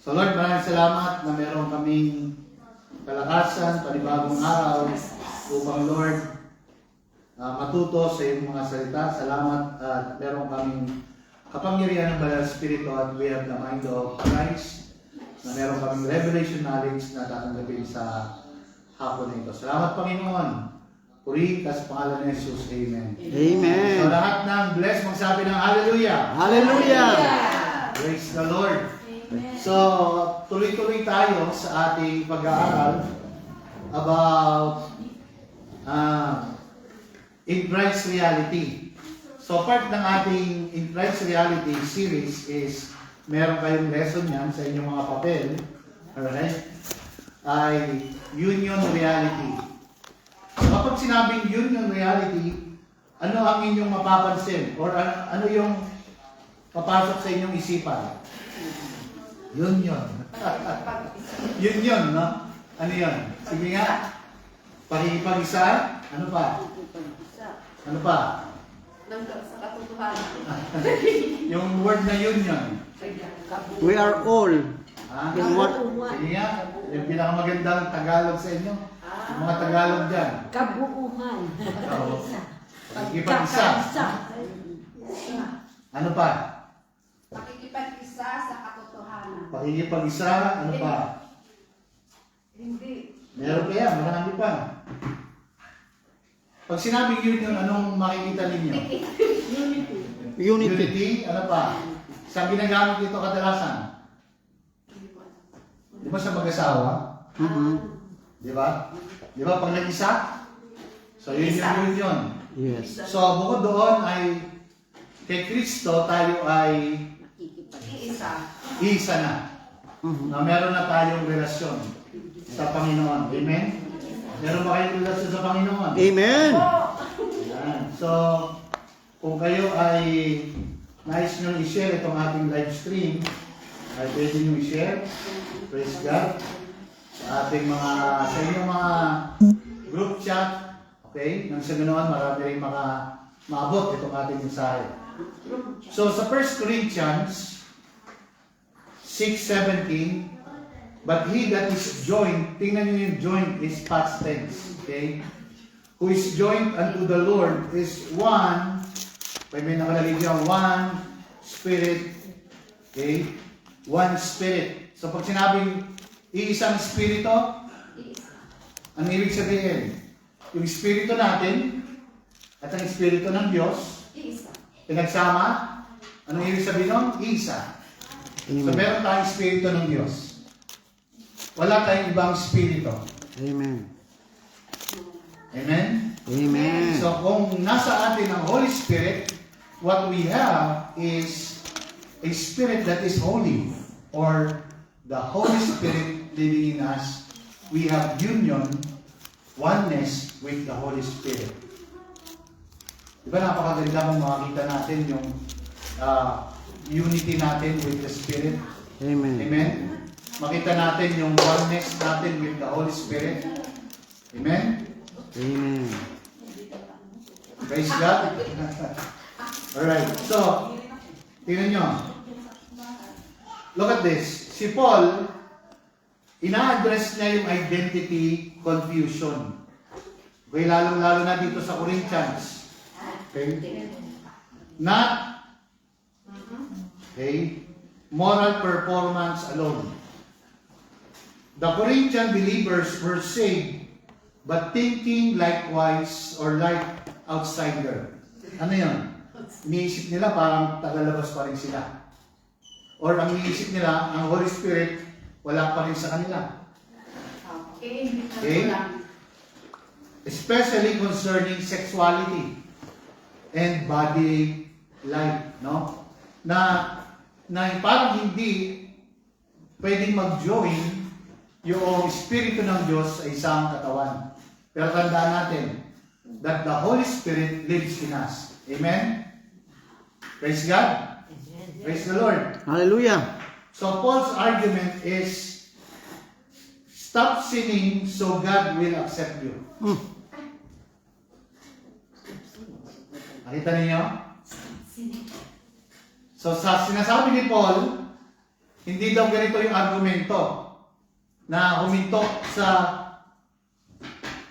So Lord, maraming salamat na meron kaming kalakasan, panibagong araw upang Lord matuto sa iyong mga salita. Salamat at meron kaming kapangyarihan ng Banal Espiritu at we have the mind of Christ na meron kaming revelation knowledge na tatanggapin sa hapon na ito. Salamat Panginoon. Puri ka sa pangalan ni Jesus. Amen. Amen. So lahat ng bless, magsabi ng Hallelujah. Hallelujah. Praise the Lord. So, tuloy-tuloy tayo sa ating pag-aaral about In Christ's Reality. So, part ng ating In Christ's Reality series is meron kayong lesson yan sa inyong mga papel. Alright? Ay Union Reality. So, kapag sinabing Union Reality, ano ang inyong mapapansin? Or ano yung papasok sa inyong isipan? Union. Union, no? Ano yun? Sige nga. Pakikipag-isa? Ano pa? Ano pa? Sa katotohanan. Yung word na union. We are all Ha? in what? Sige nga. Yung pinakamagandang Tagalog sa inyo. Yung mga Tagalog dyan. Kabuuhan. Oo. Pakikipag-isa. Ano pa? Pakikipag-isa sa katotohanan. Pakikipag-isa. Ano pa? Hindi. Meron kaya. Marami pa. Pag sinabing union, anong makikita ninyo? Unity. Unity. Ano pa? Saan ginagamit ito kadalasan? Di ba sa mag-asawa? Di ba? Di ba pag nag-isa? So yun yung union. Yes. So bukod doon ay kay Kristo tayo ay Iisa. isa na. Na meron na tayong relasyon sa Panginoon. Amen? Meron ba kayong relasyon sa Panginoon? Amen. Yan. So, kung kayo ay nais nyo i-share itong ating live stream, ay pwede nyo i-share. Praise God. Sa ating sa inyong mga group chat. Okay? Nang sa ganoon, marami rin maabot itong ating mensahe. So, sa 1 Corinthians 6:17, but he that is joined, tingnan nyo yung joined is past tense. Okay? Who is joined unto the Lord is one, may nakalagay dyan, one spirit. Okay? One spirit. So pag sinabing iisang spirito, ang ibig sabihin, yung spirito natin at ang spirito ng Diyos, Iisa. pinagsama, anong ibig sabihin nun? Isa. So Amen. meron tayong spirito ng Diyos. Wala tayong ibang spirito. Amen. Amen? Amen. So kung nasa atin ang Holy Spirit, what we have is a spirit that is holy, or the Holy Spirit living in us. We have union, oneness with the Holy Spirit. Diba napakaganda kung makakita natin yung unity natin with the Spirit? Amen. Amen? Makita natin yung oneness natin with the Holy Spirit. Amen? Amen. Praise God. Alright, so, tingnan nyo. Look at this. Si Paul, ina-address niya yung identity confusion. Okay, lalong-lalo na dito sa Corinthians. Okay? Not, okay, moral performance alone. The Corinthian believers were saved, but thinking likewise or like outsider. Ano yun? Iniisip nila parang tagalabas pa rin sila. Or ang iniisip nila, ang Holy Spirit, wala pa rin sa kanila. Okay? Especially concerning sexuality and body life, no? Na parang hindi pwedeng mag-join yung Espiritu ng Diyos sa isang katawan. Pero tandaan natin that the Holy Spirit lives in us. Amen? Praise God. Praise the Lord. Hallelujah. So Paul's argument is, stop sinning so God will accept you. Nakita niyo? So sa sinasabi ni Paul, Hindi daw ganito yung argumento na huminto sa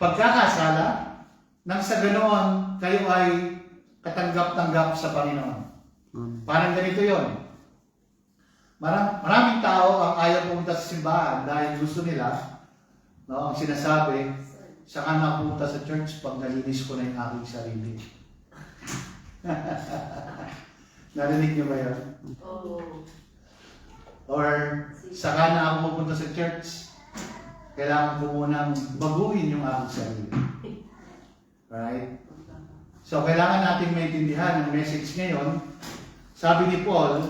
pagkakasala nang sa ganoon kayo ay katanggap-tanggap sa Panginoon. Parang ganito yon. Maraming tao ang ayaw pumunta sa simbahan dahil gusto nila, no, ang sinasabi, saka na pumunta sa church pag nalinis ko na yung aking sarili. Narinig niyo ba yun? Oo. Or saka na ako pupunta sa church, kailangan ko munang baguhin yung aking sarili. Right? So, kailangan natin maintindihan ang message ngayon. Sabi ni Paul,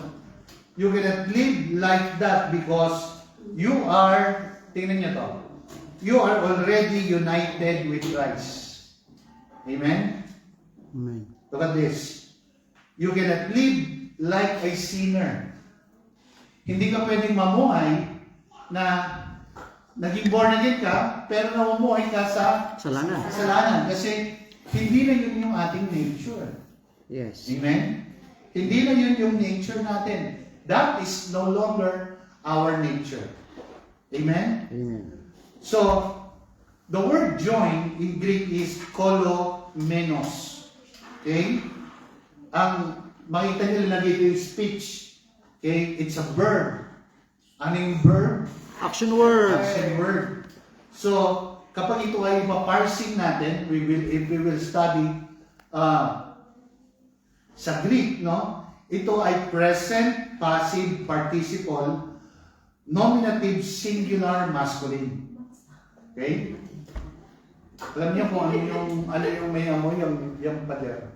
you cannot live like that because you are, tingnan niyo to, you are already united with Christ. Amen? Amen. Look at this. You cannot live like a sinner. Hindi ka pwedeng mamuhay na naging born again ka, pero namumuhay ka sa Kasalanan. kasalanan. Kasi hindi na yun yung ating nature. Yes. Amen? Hindi na yun yung nature natin. That is no longer our nature. Amen? Amen. So, the word join in Greek is kolomenos. Okay? Ang makita nyo lagi ito yung speech. Okay? It's a verb. Ano yung verb? Action words. Action word. So, kapag ito ay paparsing natin, if we will study sa Greek, no? Ito ay present, passive, participle, nominative, singular, masculine. Okay? Alam niyo kung ano yung may amoy, yung pader.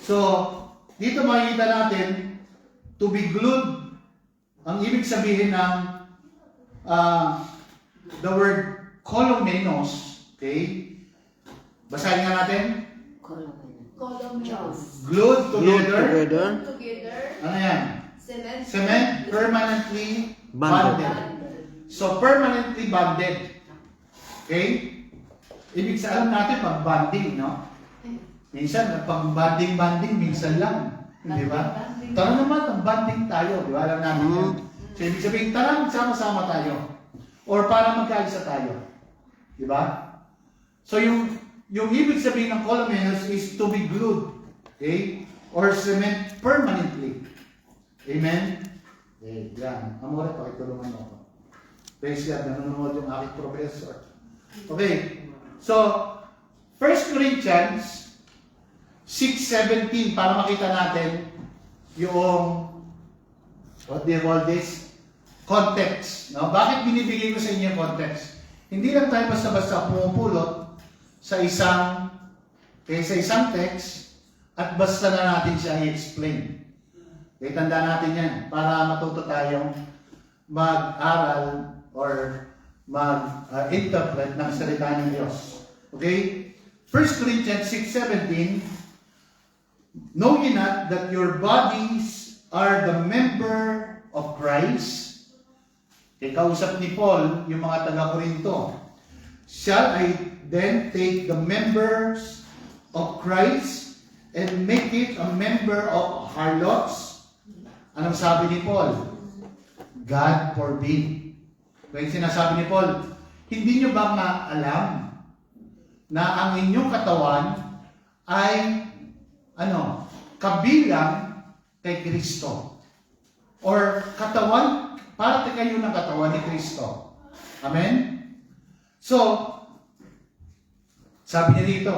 So, dito makikita natin, to be glued, ang ibig sabihin ng the word kolomenos, okay? Basahin nga natin. Columns. Glued Glued together. together. Together. Ano yan? Cement. Cement, permanently Bonded. bonded. So, permanently bonded. Okay? Ibig sabihin natin pag bonding, no? Minsan, pag bonding, minsan lang. Di ba? Tara naman, ang bonding tayo. Di ba? Alam natin yan. So, ibig sabihin, tara, sama-sama tayo. Or para magkaisa tayo. Di ba? So, yung ibig sabihin ng kolomenos is to be glued. Okay? Or cement permanently. Amen? Okay, yan. Amore, pakitulungan mo ako. Praise God, nanonood yung aking professor. Okay. So, 1 Corinthians 6:17 para makita natin yung what do you call this? Context. No? Bakit binibigay ko sa inyo yung context? Hindi lang tayo basta-basta pumupulot sa isang text at basta na natin siya i-explain. Okay, tandaan natin yan para matuto tayong mag-aral or mag-interpret ng salita ng Diyos. Okay? 1 Corinthians 6:17, know ye not that your bodies are the member of Christ? Okay, kausap ni Paul yung mga taga-Korinto. Shall I then take the members of Christ and make it a member of harlots? Anong sabi ni Paul? God forbid. Kaya sinasabi ni Paul, hindi nyo ba maalam na ang inyong katawan ay kabilang kay Kristo? Or katawan, parte kayo ng katawan ni Kristo. Amen? So, sabi niya dito,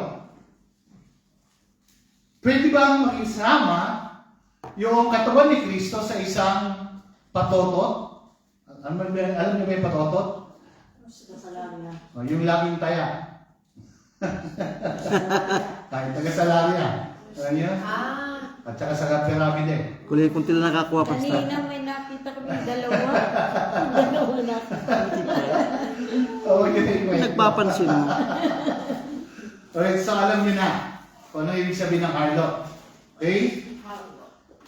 pwede bang makisama yung katawan ni Kristo sa isang patotot? Alam niyo ba yung patotot? Yung laging taya. Tayo taga-Salaria. Alam niyo? At saka sa piramide. Kulay kunti na nakakuha pa sa. Kanina may nakita kami dalawa. Dalawa nakita. Nagpapansin mo. Alright, so alam niyo na kung ano ibig sabihin ng harlot. Okay?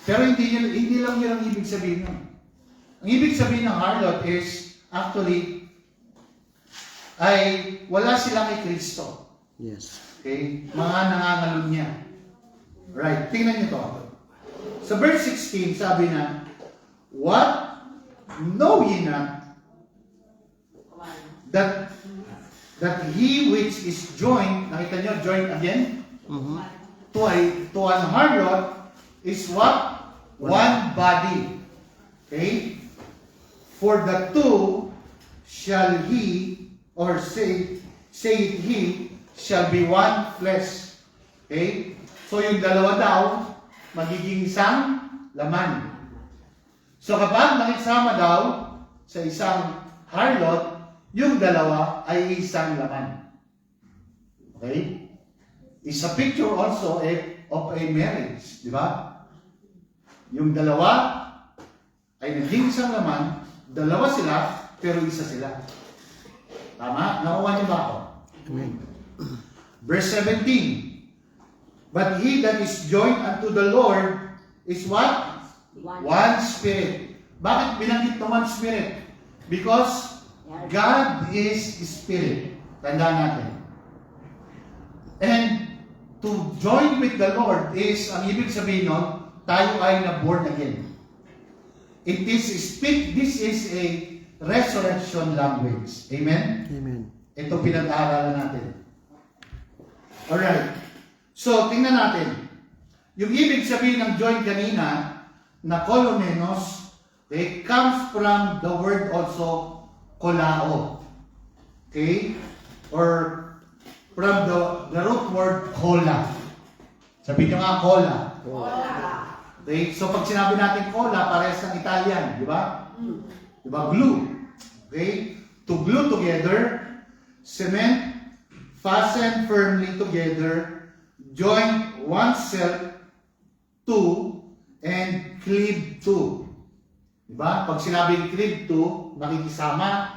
Pero hindi lang yun ang ibig sabihin nun. Ang ibig sabihin ng harlot is actually ay wala sila kay Kristo. Yes. Okay? Mga nangangalunya. Right. Tingnan niyo to. Sa verse 16, sabi na, what? Know ye not that he which is joined, nakita nyo, joined again? Mhm. To an harlot is what? One body. Okay? For the two shall he, or say it he, shall be one flesh. Okay? So yung dalawa daw, magiging isang laman. So kapag nakisama daw sa isang harlot, yung dalawa ay isang laman. Okay? It's a picture also of a marriage. Di ba? Yung dalawa ay naging isang laman, dalawa sila, pero isa sila. Tama? Nakuha niyo ba ako? Amen. Verse 17. But he that is joined unto the Lord is what? One spirit. Bakit binanggit na one spirit? Because God is spirit. Tandaan natin. And to join with the Lord is, ang ibig sabihin nun, tayo ay na born again. This is a resurrection language. Amen? Amen. Ito pinag-aaralan natin. Alright. So, tingnan natin. Yung ibig sabihin ng join kanina, na kolomenos, it comes from the word also, kolao. Okay? Or from the root word, kola. Sabihin nyo nga, kola. Okay? So, pag sinabi natin kola, parehas ng Italian. Di ba? Di ba? Glue. Okay? To glue together, cement, fasten firmly together, join oneself to, and cleave to. Diba? Pag sinabing cleave to, makikisama,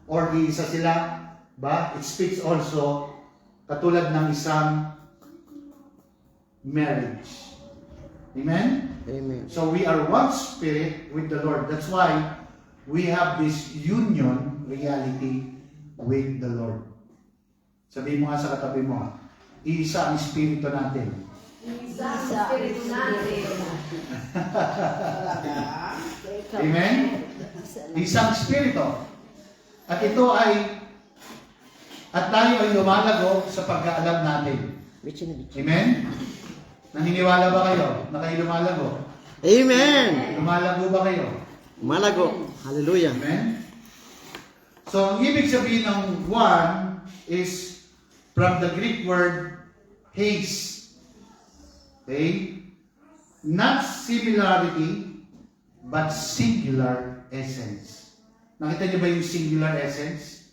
or iisa sila, ba? It speaks also, katulad ng isang marriage. Amen? Amen. So we are one spirit with the Lord. That's why we have this union reality with the Lord. Sabihin mo nga sa katabi mo, iisa ang espiritu natin. Isa sa espiritu natin. Amen? Isang espiritu. At ito ay, at tayo ay lumalago sa pagkaalam natin. Amen? Naniniwala ba kayo na kayo lumalago? Amen. Lumalago ba kayo? Malago. Hallelujah. Amen? So, ang ibig sabihin ng one is from the Greek word haze. Okay? Not similarity, but singular essence. Nakita niyo ba yung singular essence?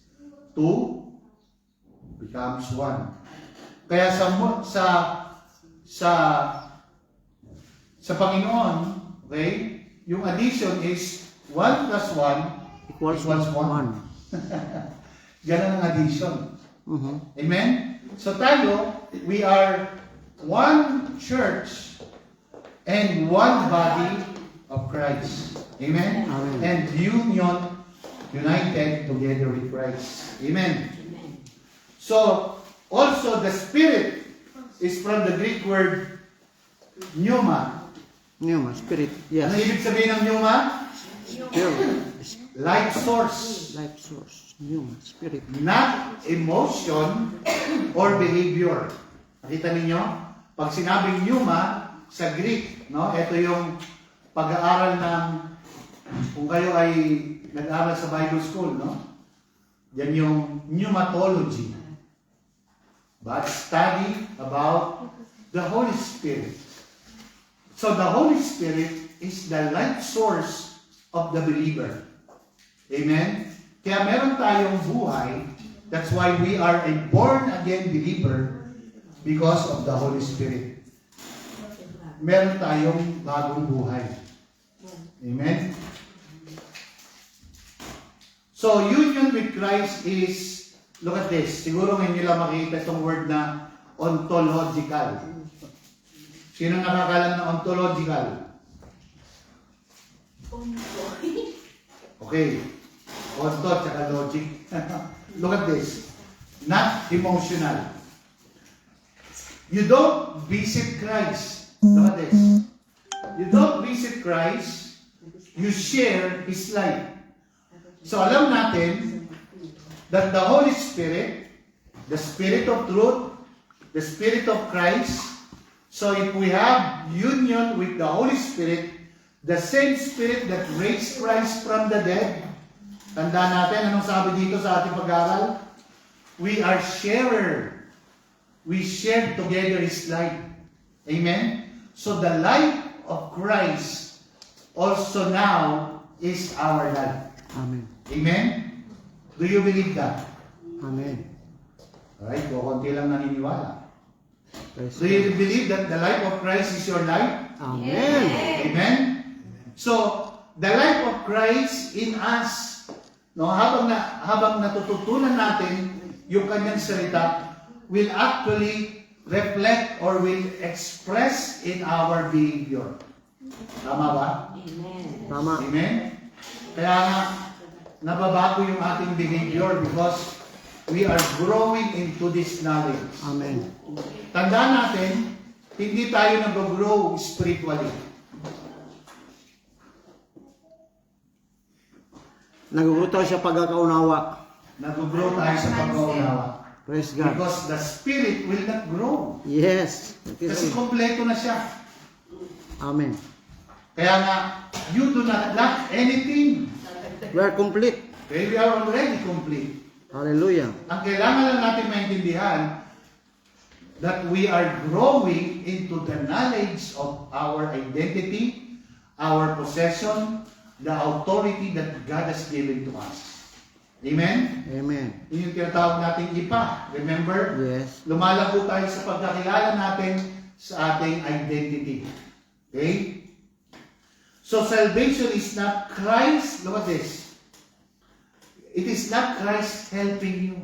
Two becomes one. Kaya sa Panginoon, okay, yung addition is 1 plus 1 Equals 1. one. Ganun ang addition. Mhm. Amen? So tayo, we are one church and one body of Christ. Amen? Amen. And united together with Christ. Amen? So, also the Spirit is from the Greek word pneuma. Pneuma, spirit. Ano Yes. ibig sabihin ng pneuma? Spirit. Life source. Life source. Pneuma, spirit. Not emotion or behavior. Nakita ninyo? Pag sinabing pneuma sa Greek, no? Ito yung pag-aaral ng, kung kayo ay nag-aaral sa Bible school, no? Yan yung pneumatology. But study about the Holy Spirit. So the Holy Spirit is the life source of the believer. Amen? Kaya meron tayong buhay. That's why we are a born-again believer because of the Holy Spirit. Meron tayong bagong buhay. Amen? So, union with Christ is, look at this. Siguro ngayon nila makita itong word na ontological. Sino nakakalam na ontological? Okay. Onto tsaka logic. Look at this. Not emotional. You don't visit Christ. Look at this. You Christ, you share His life. So alam natin that the Holy Spirit, the Spirit of truth, the Spirit of Christ, so if we have union with the Holy Spirit, the same Spirit that raised Christ from the dead, tanda natin, anong sabi dito sa ating pag-aaral? We are sharer. We share together His life. Amen? So the life of Christ also now is our life. Amen. Amen? Do you believe that? Amen. Alright, konti lang naniniwala. Praise Do you believe that the life of Christ is your life? Amen. Amen? So, the life of Christ in us, no, habang natututunan natin yung kanyang salita, will actually reflect or will express in our behavior. Tama ba? Amen. Tama. Amen? Kaya nga, nababago yung ating behavior because we are growing into this knowledge. Amen. Tandaan natin, hindi tayo nag-grow spiritually. Naguguto siya pagkakaunawa. Nag-grow tayo sa pag-uunawa. Praise God. Because the Spirit will not grow. Yes. It is Kasi it. kompleto na siya. Amen. Kaya nga, you do not lack anything. We are complete. Okay, we are already complete. Hallelujah. Ang kailangan lang natin maintindihan that we are growing into the knowledge of our identity, our possession, the authority that God has given to us. Amen? Amen. Yun yung tinatawag nating ipa. Remember? Yes. Lumalago tayo sa pagkakilala natin sa ating identity. Okay? So salvation is not Christ. Look at this. It is not Christ helping you.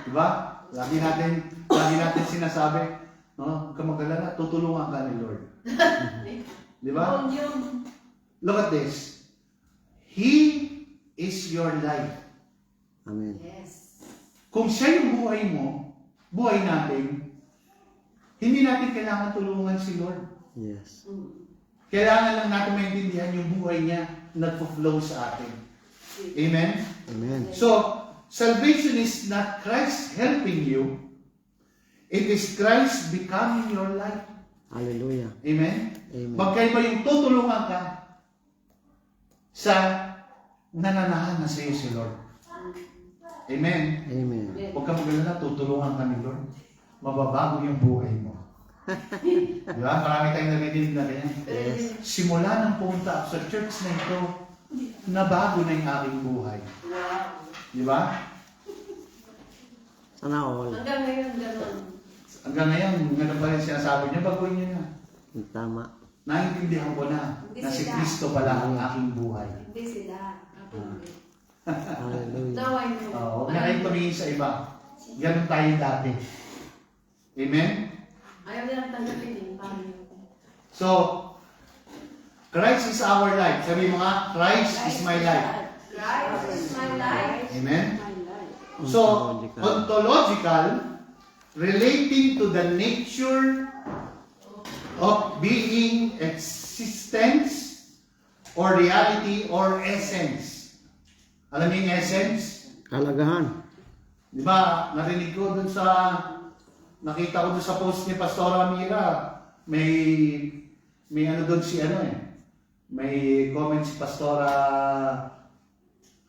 Diba? Lagi natin sinasabi, no? Huwag ka mag-alala, tutulungan ka ni Lord. Diba? Look at this. He is your life. Amen. Yes. Kung siya yung buhay mo, buhay natin, hindi natin kailangan tulungan si Lord. Yes. Kailangan lang natin maintindihan yung buhay niya nagpo-flow sa atin. Amen? Amen. So, salvation is not Christ helping you. It is Christ becoming your life. Hallelujah. Amen? Amen. Magkaiba yung tutulungan ka sa nananahan na sa iyo si Lord. Amen? Amen. Huwag ka mag-alala, tutulungan ka ni Lord. Mababago yung buhay mo. Di ba? Marami tayong narinig na ganyan. Yes. Simula nang pumunta ako sa church na ito, nabago na yung aking buhay. Di ba? Sana all. Hanggang ngayon, gano'n. Hanggang ngayon, ganun pa rin sinasabi niya, baguhin niya na. Tama. Naintindihan ko na si Kristo pala ang aking buhay. Hindi sila. Ako hindi. Hallelujah. Now I know. Huwag na kayong tumingin sa iba. Ganun tayo dati. Amen? Ayaw nilang tanggapin eh. Paano yun? So, Christ is our life. Sabi mo nga, Christ is my life. Christ is my life. Amen? So, ontological, relating to the nature of being, existence, or reality, or essence. Alam niyo yung essence? Kalagahan. Di ba, narinig ko dun sa, nakita ko dun sa post ni Pastora Mira, may ano dun si ano eh, may comment si Pastora,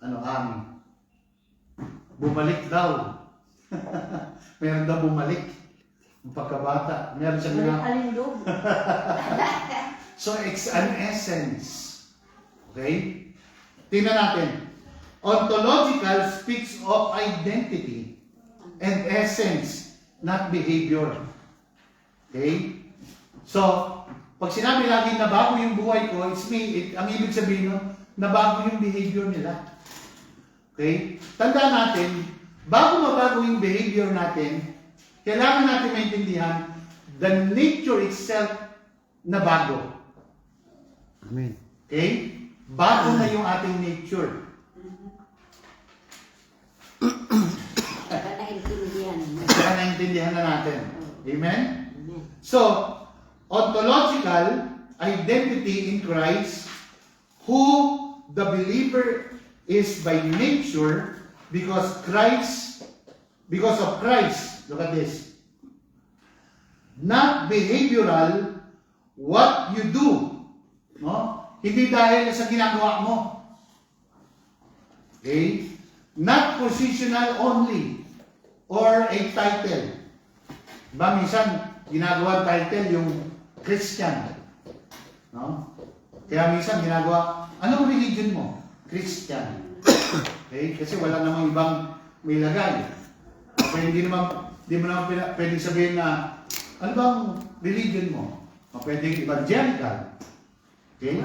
Ami. Bumalik daw. Meron daw bumalik. Ang pagkabata. Meron siya nga. Alindog. So, it's an essence. Okay? Tingnan natin. Ontological speaks of identity and essence, not behavior. Okay? So, pag sinabi lagi na bago yung buhay ko, ang ibig sabihin nun, nabago yung behavior nila. Okay? Tandaan natin, bago mabago yung behavior natin, kailangan natin maintindihan the nature itself na bago. Amen. Okay? Bago na yung ating nature. Naintindihan. Kaya naintindihan na natin. Amen? Amen. So, ontological identity in Christ, who the believer is by nature because of Christ. Look at this. Not behavioral, what you do. No? Hindi dahil sa ginagawa mo. Okay? Not positional only or a title. Diba, minsan, ginagawa title yung Christian. No? Kaya minsan ginagawa, anong religion mo? Christian. Okay? Kasi wala namang ibang may lagay. Okay, hindi mo naman pwedeng sabihin na, ano bang religion mo? O pwedeng evangelical. Okay?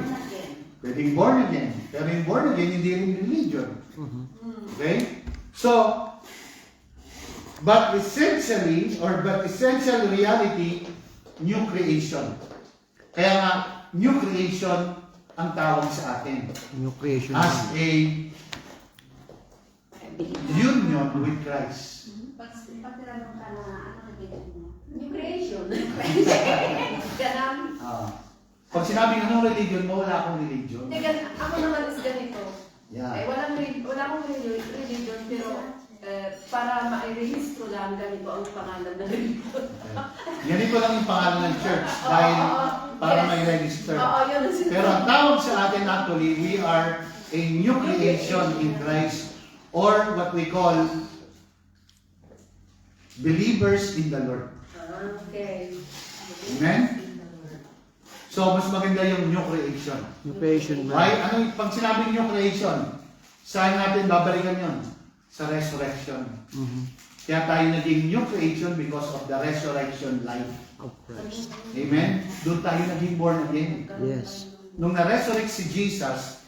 Pwedeng born again. Pero yung born again, hindi rin religion. Okay? So, but essential reality, new creation. Kaya nga, new creation ang tawag sa atin. New creation. As a union with Christ. Pag tinanong ka na, ano nagiging mo? New creation. Ganun. Pag sinabing anong religion mo, wala akong religion. Hindi, ako naman is ganito. Yeah. Wala akong religion, pero para ma-rehistro lang ganito ang pangalan ng religion. Ganito lang yung pangalan ng church dahil para Yes. may register. Oo, yun ang sinasabi. Pero ang tawag sa atin actually, we are a new creation in Christ or what we call believers in the Lord. Okay. Amen? So, mas maganda yung new creation. New creation man. Why? Ano yung pag sinabing new creation? Saan natin babalikan yun? Sa resurrection. Kaya tayo naging new creation because of the resurrection life. Of Christ. Amen? Doon tayo naging born again. Yes. Nung na-resurrect si Jesus,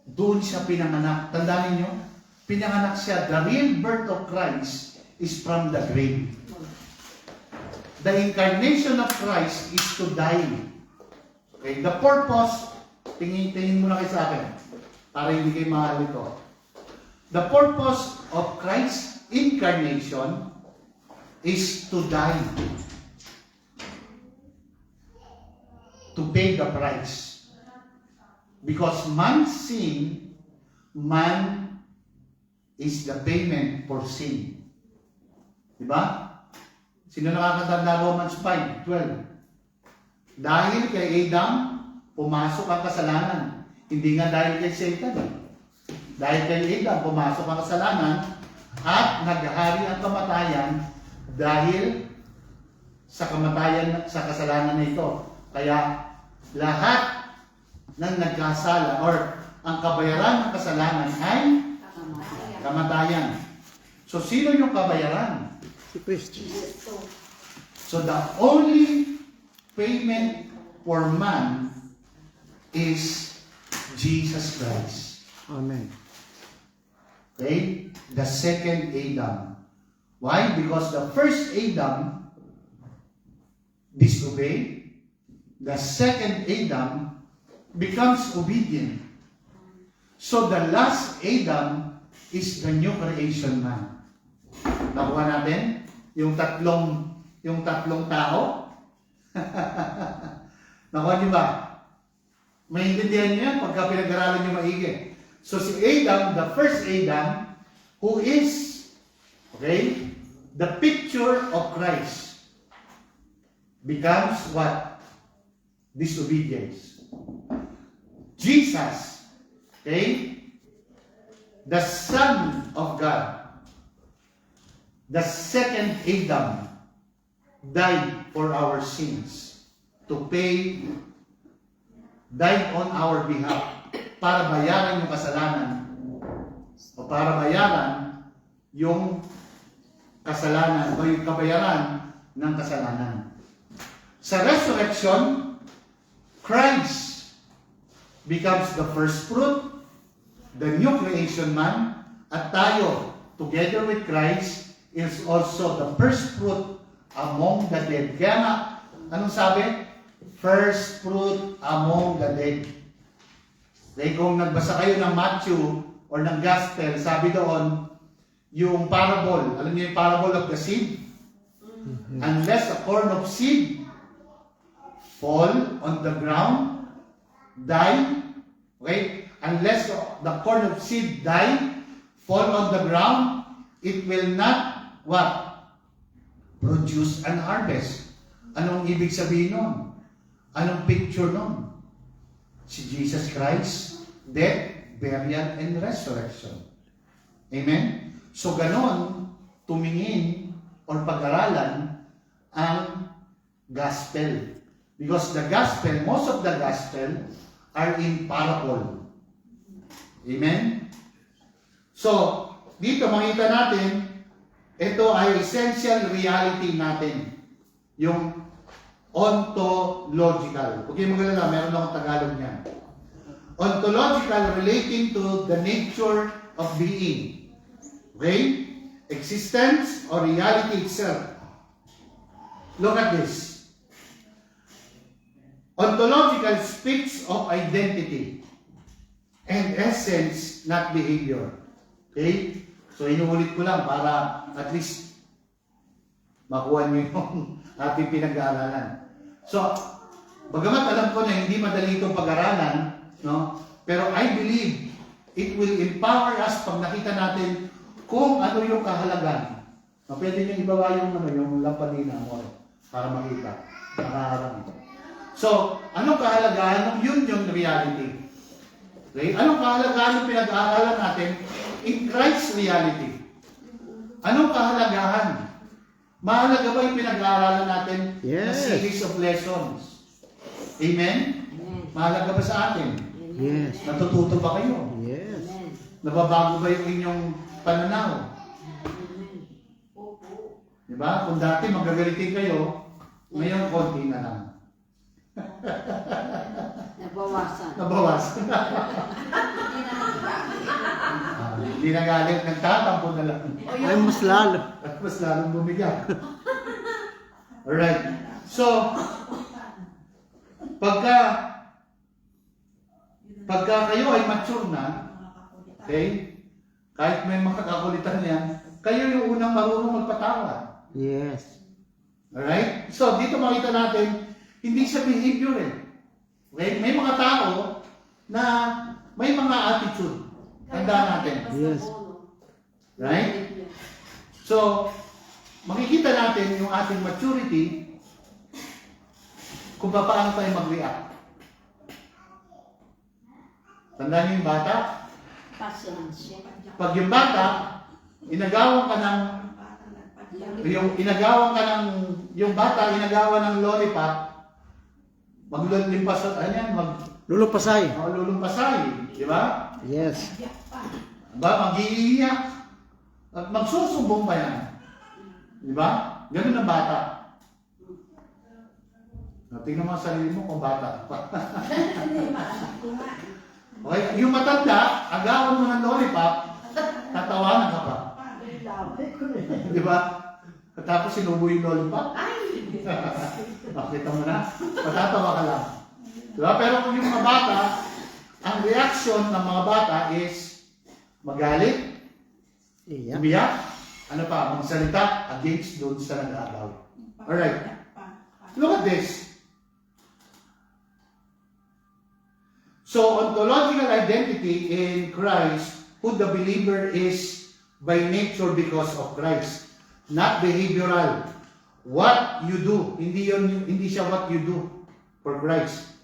doon siya pinanganak. Tandaan niyo, pinanganak siya. The real birth of Christ is from the grave. The incarnation of Christ is to die. Okay, the purpose, tingin mo na kayo sa akin, para hindi kayo mahalito. The purpose of Christ's incarnation is to die. To pay the price. Because man's sin, man is the payment for sin. Diba? Sino nakakatanda Romans 5:12? Dahil kay Adam, pumasok ang kasalanan. Hindi nga dahil kay Satan. Dahil kay Adam, pumasok ang kasalanan at naghahari ang kamatayan dahil sa kamatayan, sa kasalanan na ito. Kaya lahat ng nagkasala or ang kabayaran ng kasalanan ay kamatayan. So sino yung kabayaran? Si Christ. So the only payment for man is Jesus Christ. Amen. Okay? The second Adam. Why? Because the first Adam disobeyed. The second Adam becomes obedient. So the last Adam is the new creation man. Nakuha natin yung tatlong tao. Nakuha niyo ba? Maintindihan niyo yan pagka pinag-aralan niyo maigi. So si Adam, the first Adam, who is, okay, the picture of Christ, becomes what? Disobedience. Jesus, okay, the Son of God, the second Adam, died for our sins to pay, died on our behalf para bayaran yung kasalanan o para bayaran yung kasalanan o yung kabayaran ng kasalanan. Sa resurrection, Christ becomes the first fruit, the new creation man, at tayo, together with Christ, is also the first fruit among the dead. Kaya nga, anong sabi? First fruit among the dead. Dahil kung nagbasa kayo ng Matthew or ng Gospel, sabi doon, yung parable, alam niyo yung parable of the seed? Unless a corn of seed fall on the ground, die. Okay? Unless the corn of seed die, fall on the ground, it will not, what? Produce an harvest. Anong ibig sabihin nun? Anong picture nun? Si Jesus Christ, death, burial, and resurrection. Amen? So ganon, tumingin or pag-aralan ang gospel. Because the gospel, most of the gospel are in parable. Amen? So, dito makita natin, ito ay essential reality natin. Yung ontological. Okay, magalala, meron akong Tagalog niyan. Ontological relating to the nature of being. Okay? Existence or reality itself. Look at this. Ontological speaks of identity and essence, not behavior. Okay? So, inuulit ko lang para at least makuha niyo yung ating pinag-aaralan. So, bagamat alam ko na hindi madali itong pag-aralan, no? Pero I believe it will empower us pag nakita natin kung ano yung kahalagan. No, pwede niyo ibaba yung lampadina mo para makita. Nakaharang. So, anong kahalagahan? Yun yung reality. Okay? Anong kahalagahan yung pinag-aaralan natin? In Christ's reality. Anong kahalagahan? Mahalaga ba yung pinag-aaralan natin na Yes. series of lessons? Amen? Mahalaga ba sa atin? Yes. Natututo ba kayo? Yes. Nababago ba yung inyong pananaw? Diba? Kung dati magagalitin kayo, ngayon konti na lang. Nabawasan. Nabawasan. Hindi na galit, nagtatampo na lang. Ay, mas lalo. At mas lalong bumigyan. Alright. So, pagka kayo ay mature na, okay, kahit may mga kakulitan yan, kayo yung unang marunong magpatawad. Yes. Alright? So, dito makita natin, hindi sa behavior eh. Okay? May mga tao na may mga attitude. Tandaan natin. Yes. Right? So, makikita natin yung ating maturity kung paano tayo mag-react. Tandaan niyo yung bata? Pasensya. Pag yung bata, inagawan ka ng yung bata, inagawan ng lollipop, maglulumpasay, Lulupasay. lulumpasay, di ba? Yes. Ba, mag-iiyak at magsusumbong pa yan. Di ba? Ganun ang bata. Tingnan mo ang sarili mo kung bata pa. Okay, yung matanda, agawan mo ng lollipop, tatawanan ka pa. Di ba? Tapos sinubo yung lollipop. Makita mo na, matatawa ka lang. Di ba? Pero kung yung mga bata, ang reaction ng mga bata is magalit, Yeah. umiyak, ano pa, magsalita against doon sa nag-aagaw. Alright. Look at this. So, ontological identity in Christ, who the believer is by nature because of Christ. Not behavioral. What you do, hindi siya what you do for Christ.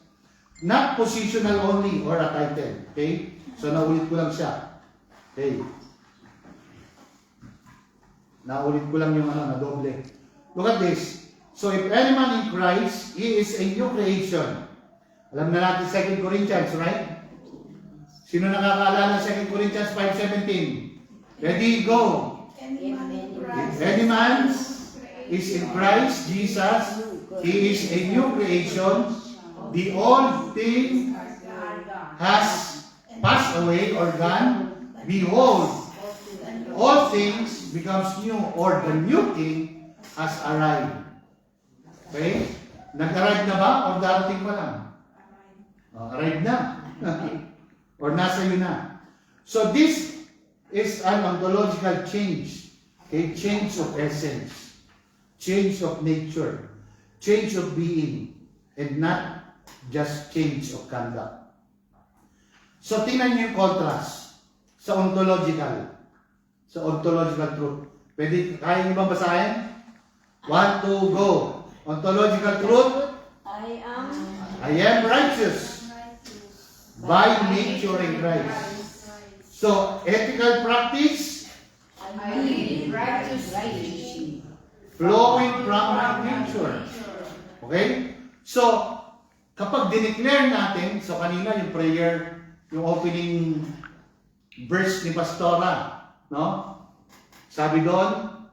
Not positional only or a title. Okay? So, naulit ko lang siya. Okay. Naulit ko lang yung na doble. Look at this. So, if any man in Christ, he is a new creation. Alam na natin 2 Corinthians, right? Sino nakakaalala 2 Corinthians 5:17? Ready, go! If any man is in Christ Jesus, he is a new creation. The old thing has passed away or gone. Behold, all things becomes new, or the new thing has arrived. Okay? Nag-arrive na ba o darating pa lang? Arrive na. Or nasa iyo na. So this is an ontological change. A change of essence. change of nature, change of being, and not just change of conduct. So tingnan niyo yung contrast sa ontological truth. Pwede, kaya niyo ba basahin? 1, 2, go. Ontological truth. I am righteous by nature in Christ. So, ethical practice I live righteously. flowing from my nature. Okay? So, kapag dineclare natin, so kanina yung prayer, yung opening verse ni Pastora, no? Sabi doon,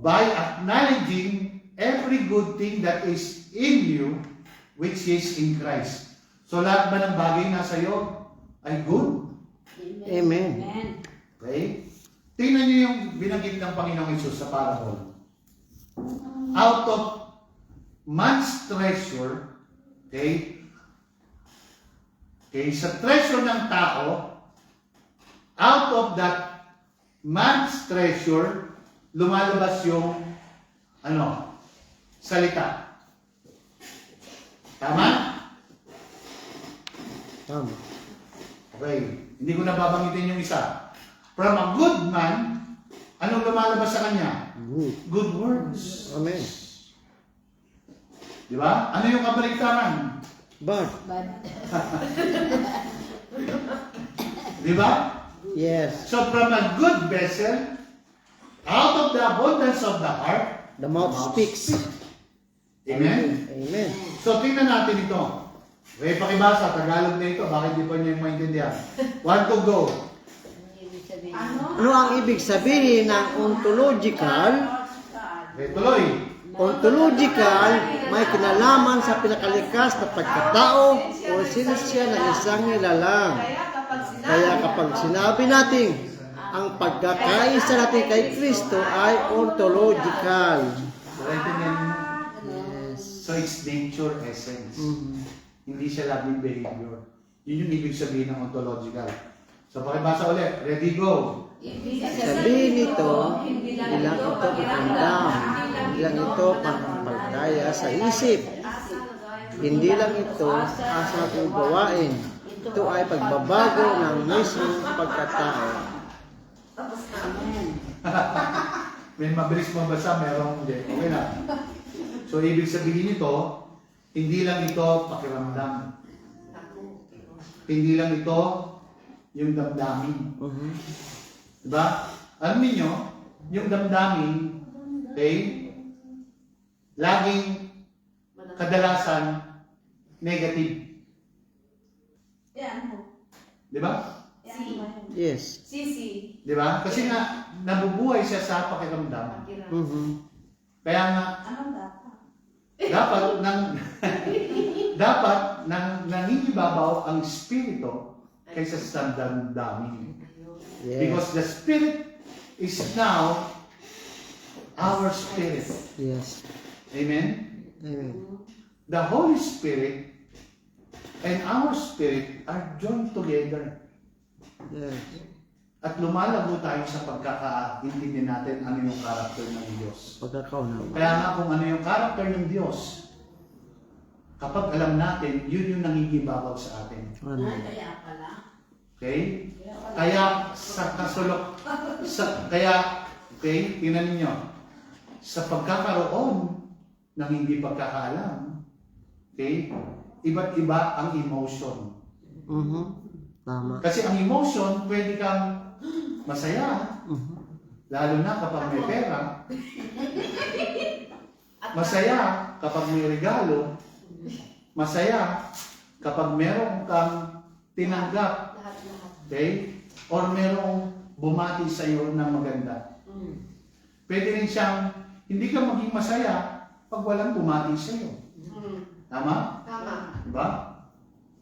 by acknowledging every good thing that is in you, which is in Christ. So, lahat ba ng bagay nasa iyo ay good? Amen. Okay? Tingnan niyo yung binanggit ng Panginoong Hesus sa parable. Out of man's treasure, okay? Okay, sa treasure ng tao, out of that man's treasure, lumalabas yung salita. Tama? Tama. Okay, hindi ko na babanggitin yung isa. From a good man, anong lumalabas sa kanya? Good. Good words. Amen. Di ba? Ano yung kabaligtaran? But, Di ba? yes, So from a good vessel, out of the abundance of the heart, the mouth speaks. Amen? Amen. So tingnan natin ito. Okay, pakibasa, Tagalog na ito, bakit di pa niyo maintindihan? 1 to go. Ano ang ibig sabihin ng ontological? Okay, tuloy. Ontological, may kinalaman sa pinakalikas na pagkatao o sinisya ng isang nilalang. Kaya kapag sinabi natin, ang pagkakaisa natin kay Kristo ay ontological. Naintindihan niyo? Yes. So it's nature essence. Hindi siya loving behavior. Yun yung ibig sabihin ng ontological. So pakibasa ulit. Ready, go. Sabihin nito, hindi lang ito pakiramdam, hindi lang ito pangpagdaya sa isip, hindi lang ito asa kong gawain. Ito ay pagbabago ng mismong pagkatao. May mabilis mabasa, merong hindi. Okay na. So ibig sabihin nito, hindi lang ito pakiramdam. Hindi lang ito yung damdamin. Diba? Alam niyo, yung damdamin, okay, laging kadalasan negative. Diba? Yes. Sisi. Diba? Kasi nga, nabubuhay siya sa pakiramdam. Kaya nga, dapat nangingibabaw ang spirito kaysa sa damdamin. Yes. Because the spirit is now our spirit. Yes. Amen? Amen. The Holy Spirit and our spirit are joined together. Yes. At lumalago tayo sa pagkakaintindi natin ano yung karakter ng Diyos. Pagkakaunawa. Kaya nga kung ano yung karakter ng Diyos, kapag alam natin, yun yung nangingibabaw sa atin. Amen. Okay? Kaya sa kasulok, okay, tingnan niyo, sa pagkakaroon ng hindi pagkakaalam, okay, iba't iba ang emotion. Tama. Kasi ang emotion, pwede kang masaya, lalo na kapag may pera, masaya kapag may regalo, masaya kapag meron kang tinanggap, okay? Or merong bumati sa iyo ng maganda. Pwede rin siyang hindi ka maging masaya pag walang bumati sa iyo. Tama? Tama. Diba?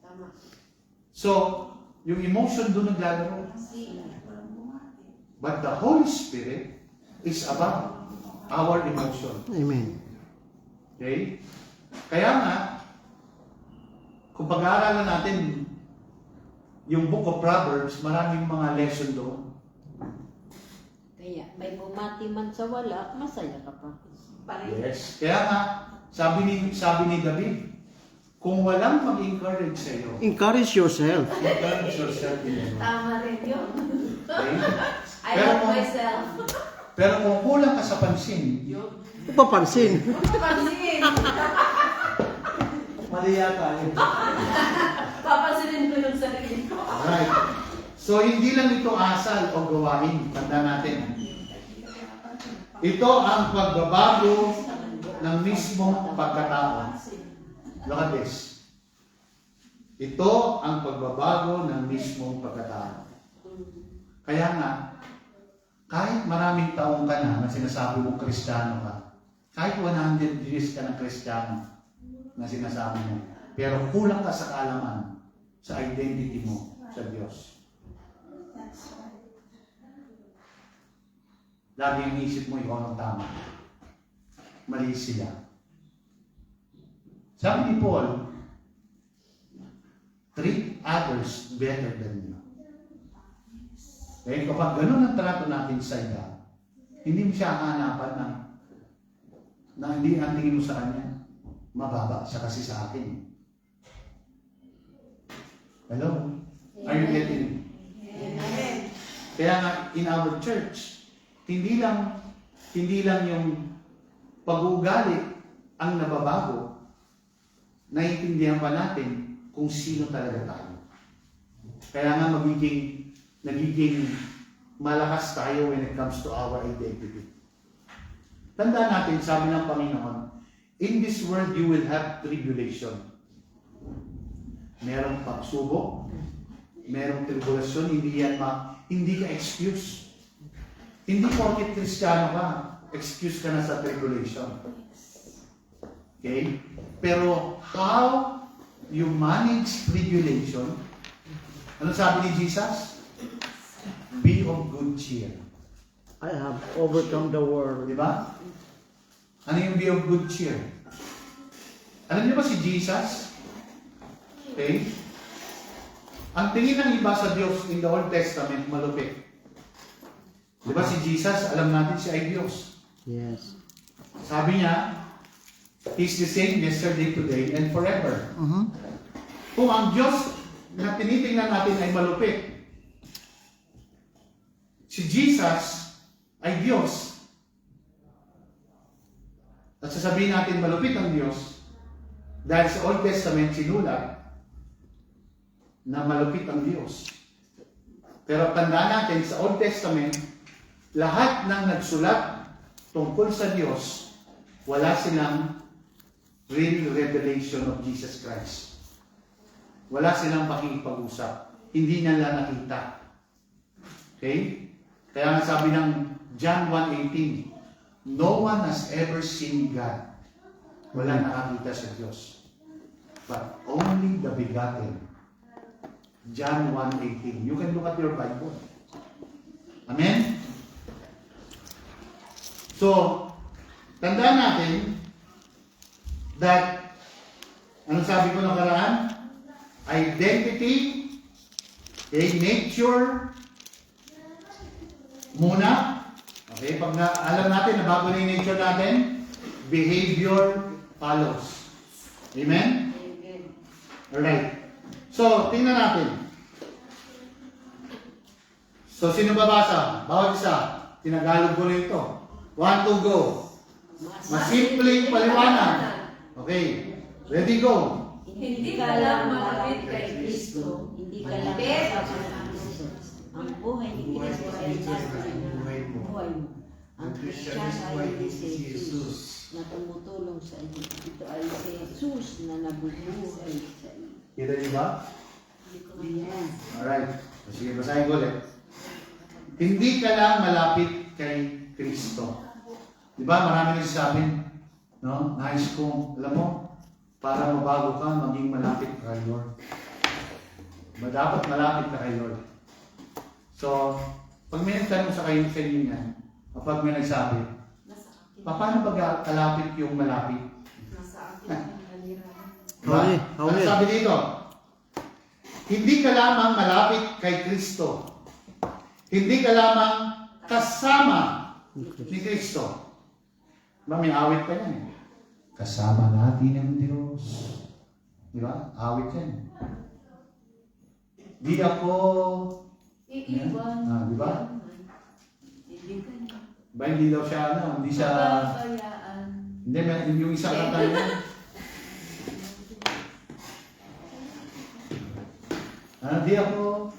Tama. So, yung emotion doon naglalaro. But the Holy Spirit is above our emotion. Amen. Okay? Kaya nga, kung pag-aaralan natin yung Book of Proverbs, maraming mga lesson doon. Kaya. May bumati man sa wala, masaya ka pa. Pareho. Yes. Kaya nga, sabi ni David, kung walang mag-encourage sa iyo, Encourage yourself. encourage yourself in the Lord. Tama rin yun. Okay? I Pero love kung- myself. Pero kung kulang ka sa pansin, Yun. Papansin. Papansin. mali yata yun. Papansinin ko yung sarili ko. Alright. So, hindi lang ito asal o gawain. Tanda natin. Ito ang pagbabago ng mismong pagkatao. Look at this. Ito ang pagbabago ng mismong pagkatao. Kaya nga, kahit maraming taong ka na sinasabi mong Kristiyano ka, kahit 100 years ka ng Kristiyano na sinasabi mo, pero kulang ka sa kaalaman, sa identity mo sa Diyos. Lagi ang isip mo, ikaw ang tama. Mali sila. Sabi ni Paul, treat others better than you. Kaya kapag ganun ang trato natin sa iba, hindi mo siya hanapan na hindi ang tingin mo sa kanya. Mababa siya kasi sa akin. Hello? Are you getting it? Amen. Kaya nga, in our church, hindi lang yung pag-uugali ang nababago, naiintindihan pa natin kung sino talaga tayo. Kaya nga nagiging malakas tayo when it comes to our identity. Tandaan natin, sabi ng Panginoon, in this world you will have tribulation. Merong pagsubok, merong tribulation, hindi ka excuse. Hindi porket Kristiyano ka, excuse ka na sa tribulation. Okay? Pero how you manage tribulation, ano sabi ni Jesus? Be of good cheer. I have overcome the world. Di ba? Ano yung be of good cheer? Alam niyo ba si Jesus? Okay? Ang tingin ng iba sa Diyos in the Old Testament, malupit. Di ba si Jesus, alam natin siya ay Diyos. Yes. Sabi niya, He's the same yesterday, today, and forever. Kung ang Diyos na tinitingnan natin ay malupit, si Jesus ay Diyos. At sasabihin natin malupit ang Diyos, dahil sa Old Testament sinulat na malupit ang Diyos. Pero tandaan natin, sa Old Testament, lahat ng nagsulat tungkol sa Diyos, wala silang real revelation of Jesus Christ. Wala silang pakikipag-usap. Hindi nila nakita. Okay? Kaya nga sabi ng John 1:18, no one has ever seen God. Wala nakakita sa Diyos. But only the begotten. John 1:18. You can look at your Bible. Amen? So, tandaan natin that, ano sabi ko nakaraan? Identity, okay, nature, muna. Okay, pag alam natin na bago na yung nature natin, behavior follows. Amen? Amen. Alright. So, tingnan natin. So, sino babasa? Bawat isa. Tinagalog ko rin ito. 1, 2, go. Masimpleng paliwanag. Okay. Ready, go. Hindi ka lang malapit kay Kristo. Hindi ka lang Malapit. kapatid. Ang buhay ni Kristo ay nasa buhay mo. Ang Kristiyano ay si Jesus na tumutulong sa iyo. Ito ay si Jesus na nabubuhay sa iyo. Kita niyo ba? Yes. Alright. Sige, basahin ko ulit. Hindi ka lang malapit kay Kristo. Di ba? Marami nagsasabi, no? Nais kong, alam mo, para mabago ka, maging malapit ka kay Lord. Dapat malapit ka kay Lord. So, pag may nagtanong sa inyo yan, kapag may nagsabi, paano ba kalapit yung malapit? Nasa akin. Diba? Huli, Ano huli. sabi dito? Hindi ka lamang malapit kay Kristo. Hindi ka lamang kasama Ni Kristo. Diba, may awit pa yan eh. Kasama natin ang Diyos. Di ba? Awit yan. Di ako... Iiwan. Di ba? Hindi ka na. Ba, hindi daw siya, hindi siya... Pababayaan. Hindi, yung isa kanta yun. Di ako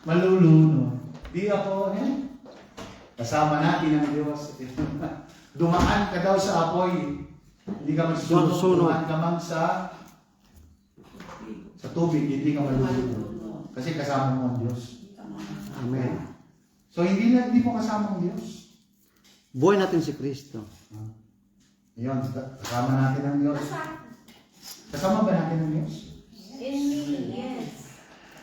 maluluno. Di ako, kasama natin ang Diyos. Dumaan ka daw sa apoy. Hindi ka masusunod. Dumaan ka man sa tubig, hindi ka maluluno. Kasi kasama mo ang Diyos. Amen. So, hindi mo kasama ang Diyos. Buhay natin si Kristo. Ayun, kasama natin ang Diyos. Kasama ba natin ang Diyos? In me, yes.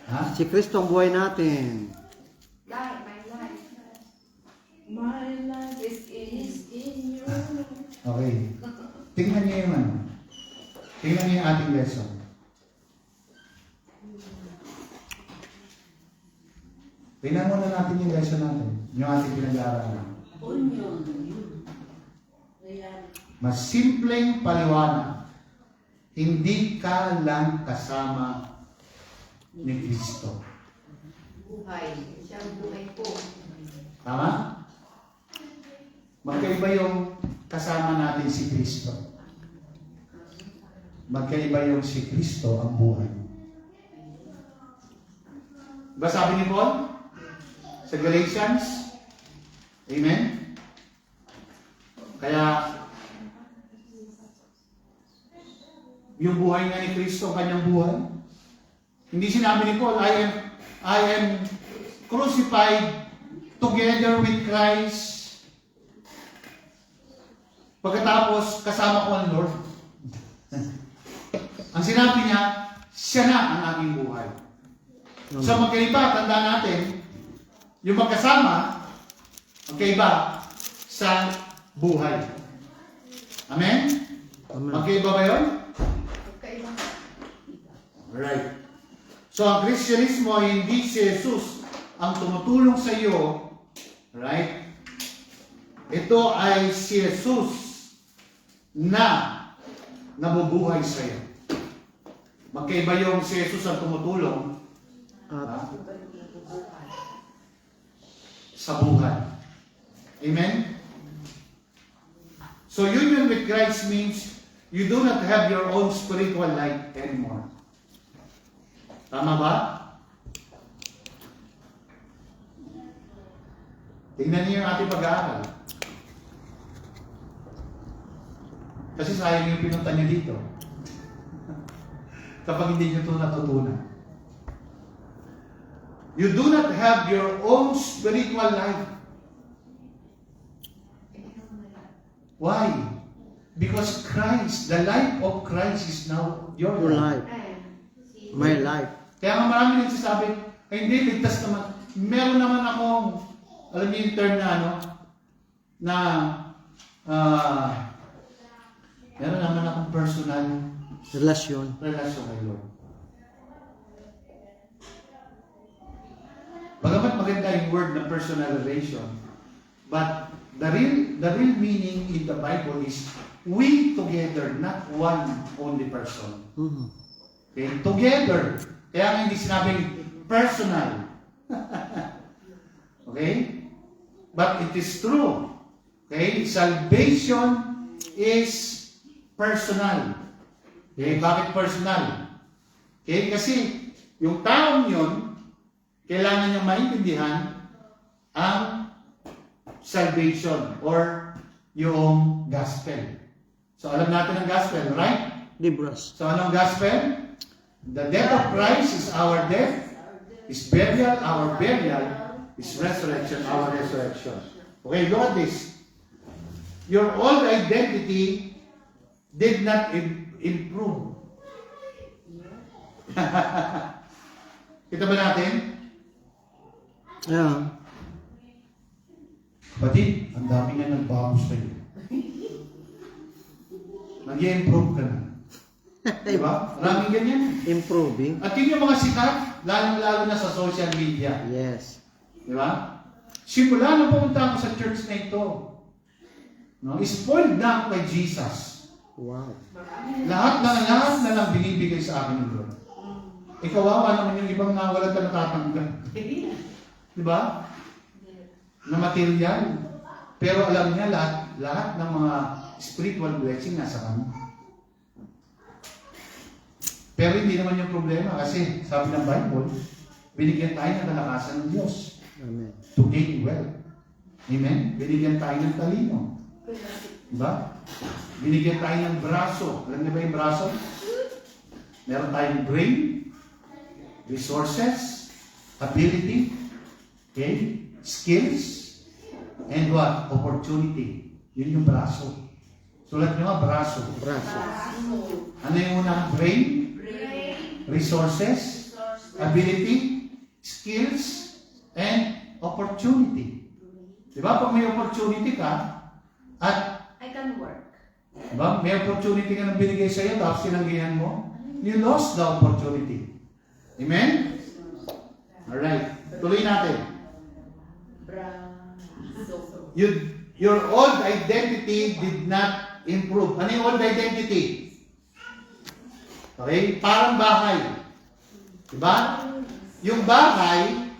Ha? Si Kristo ang buhay natin. Life, my life. My life is in you. Okay. Tingnan niyo yung ano. Tingnan niyo yung ating lesson. Tingnan muna natin yung lesson natin. Yung ating pinag-aaralan. Union. Ayan. Mas simpleng paliwanag. Hindi ka lang kasama ni Kristo. Buhay. Siyang buhay ko. Tama? Magkaiba yung kasama natin si Kristo. Magkaiba yung si Kristo ang buhay. Diba sabi ni Paul? Sa Galatians? Amen? Kaya, yung buhay nga ni Kristo, kanyang buhay, hindi sinabi ni Paul, I am crucified together with Christ. Pagkatapos, kasama ko ang Lord. Ang sinabi niya, siya na ang aking buhay. So magkaiba, tanda natin, yung magkasama, magkaiba sa buhay. Amen? Amen. Magkaiba ba yun? Magkaiba. Alright. So ang Kristyanismo, hindi si Jesus ang tumutulong sa iyo. Right? Ito ay si Jesus na nabubuhay sa iyo. Magkaiba yung si Jesus ang tumutulong At sa buhay. Amen? So union with Christ means you do not have your own spiritual life anymore. Tama ba? Tingnan niyo yung ating pag-aaral. Kasi sayang yung pinunta niyo dito. Kapag hindi niyo ito natutunan. You do not have your own spiritual life. Why? Because Christ, the life of Christ is now your your life. life. My life. Kaya nga marami nagsasabi, ay hindi, ligtas naman. Meron naman akong, alam niyo yung term na ano, na, meron naman akong personal Relasyon. relasyon kay Lord. Bagamat maganda yung word na personal relation, but the real meaning in the Bible is we together, not one only person. Mhm. Okay? Together. Kaya nga hindi sinabing personal. Okay? But it is true. Okay? Salvation is personal. Okay? Bakit personal? Okay? Kasi yung taong yun, kailangan niyang maintindihan ang salvation or yung gospel. So alam natin ang gospel, right? Libras. So anong gospel? The death of Christ is our death, His burial, our burial, His resurrection, our resurrection. Okay, look at this. Your old identity did not improve. Kita ba natin? Yeah. Kapatid, ang dami nga nagbago sa'yo. Nag-i-improve ka na. Diba? Maraming ganyan. Improving. At yun yung mga sikat, lalo-lalo na sa social media. Yes. Di ba? simula na pumunta ako sa church na ito, no, spoiled na ako kay Jesus. Wow. Lahat na lang binibigay sa akin ng Lord. Ikawawa naman yung ibang wala na natatanggap. Di ba? Na material. Pero alam niya lahat ng mga spiritual blessing nasa kanya. Pero hindi naman yung problema kasi sabi ng Bible, binigyan tayo ng kalakasan ng Diyos Amen. to gain wealth. Amen? Binigyan tayo ng talino. Diba? Binigyan tayo ng braso. Alam niyo ba yung braso? Meron tayong brain, resources, ability, okay, skills, and what? Opportunity. Yun yung braso. Sulat nyo nga, braso. Braso. Ano yung unang brain? Resources, ability, skills, and opportunity. Diba? Pag may opportunity ka, at I can work. diba? May opportunity ka na binigay sa iyo, tapos sinanggihan mo, you lost the opportunity. Amen? Alright. Tuloy natin. Your old identity did not improve. Ano yung old identity? Okay? Parang bahay. Diba? Yung bahay,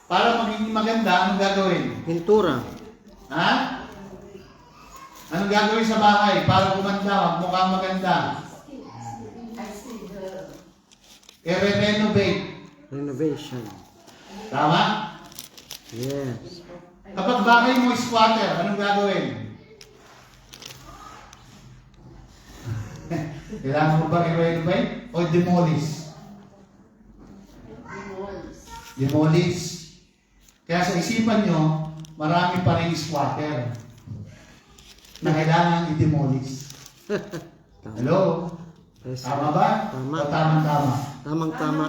para maging maganda, anong gagawin? Pintura. Ha? Anong gagawin sa bahay para gumanda, mukhang maganda? I-renovate. Renovation. Tama? Yes. Kapag bahay mo squatter, anong gagawin? Kailangan mo ba i-renovate o demolish? Demolish. Kaya sa isipan nyo, marami pa rin squatter na kailangan i-demolish. Hello? Yes. Tama ba? Tama. O tamang-tama? Tamang-tama.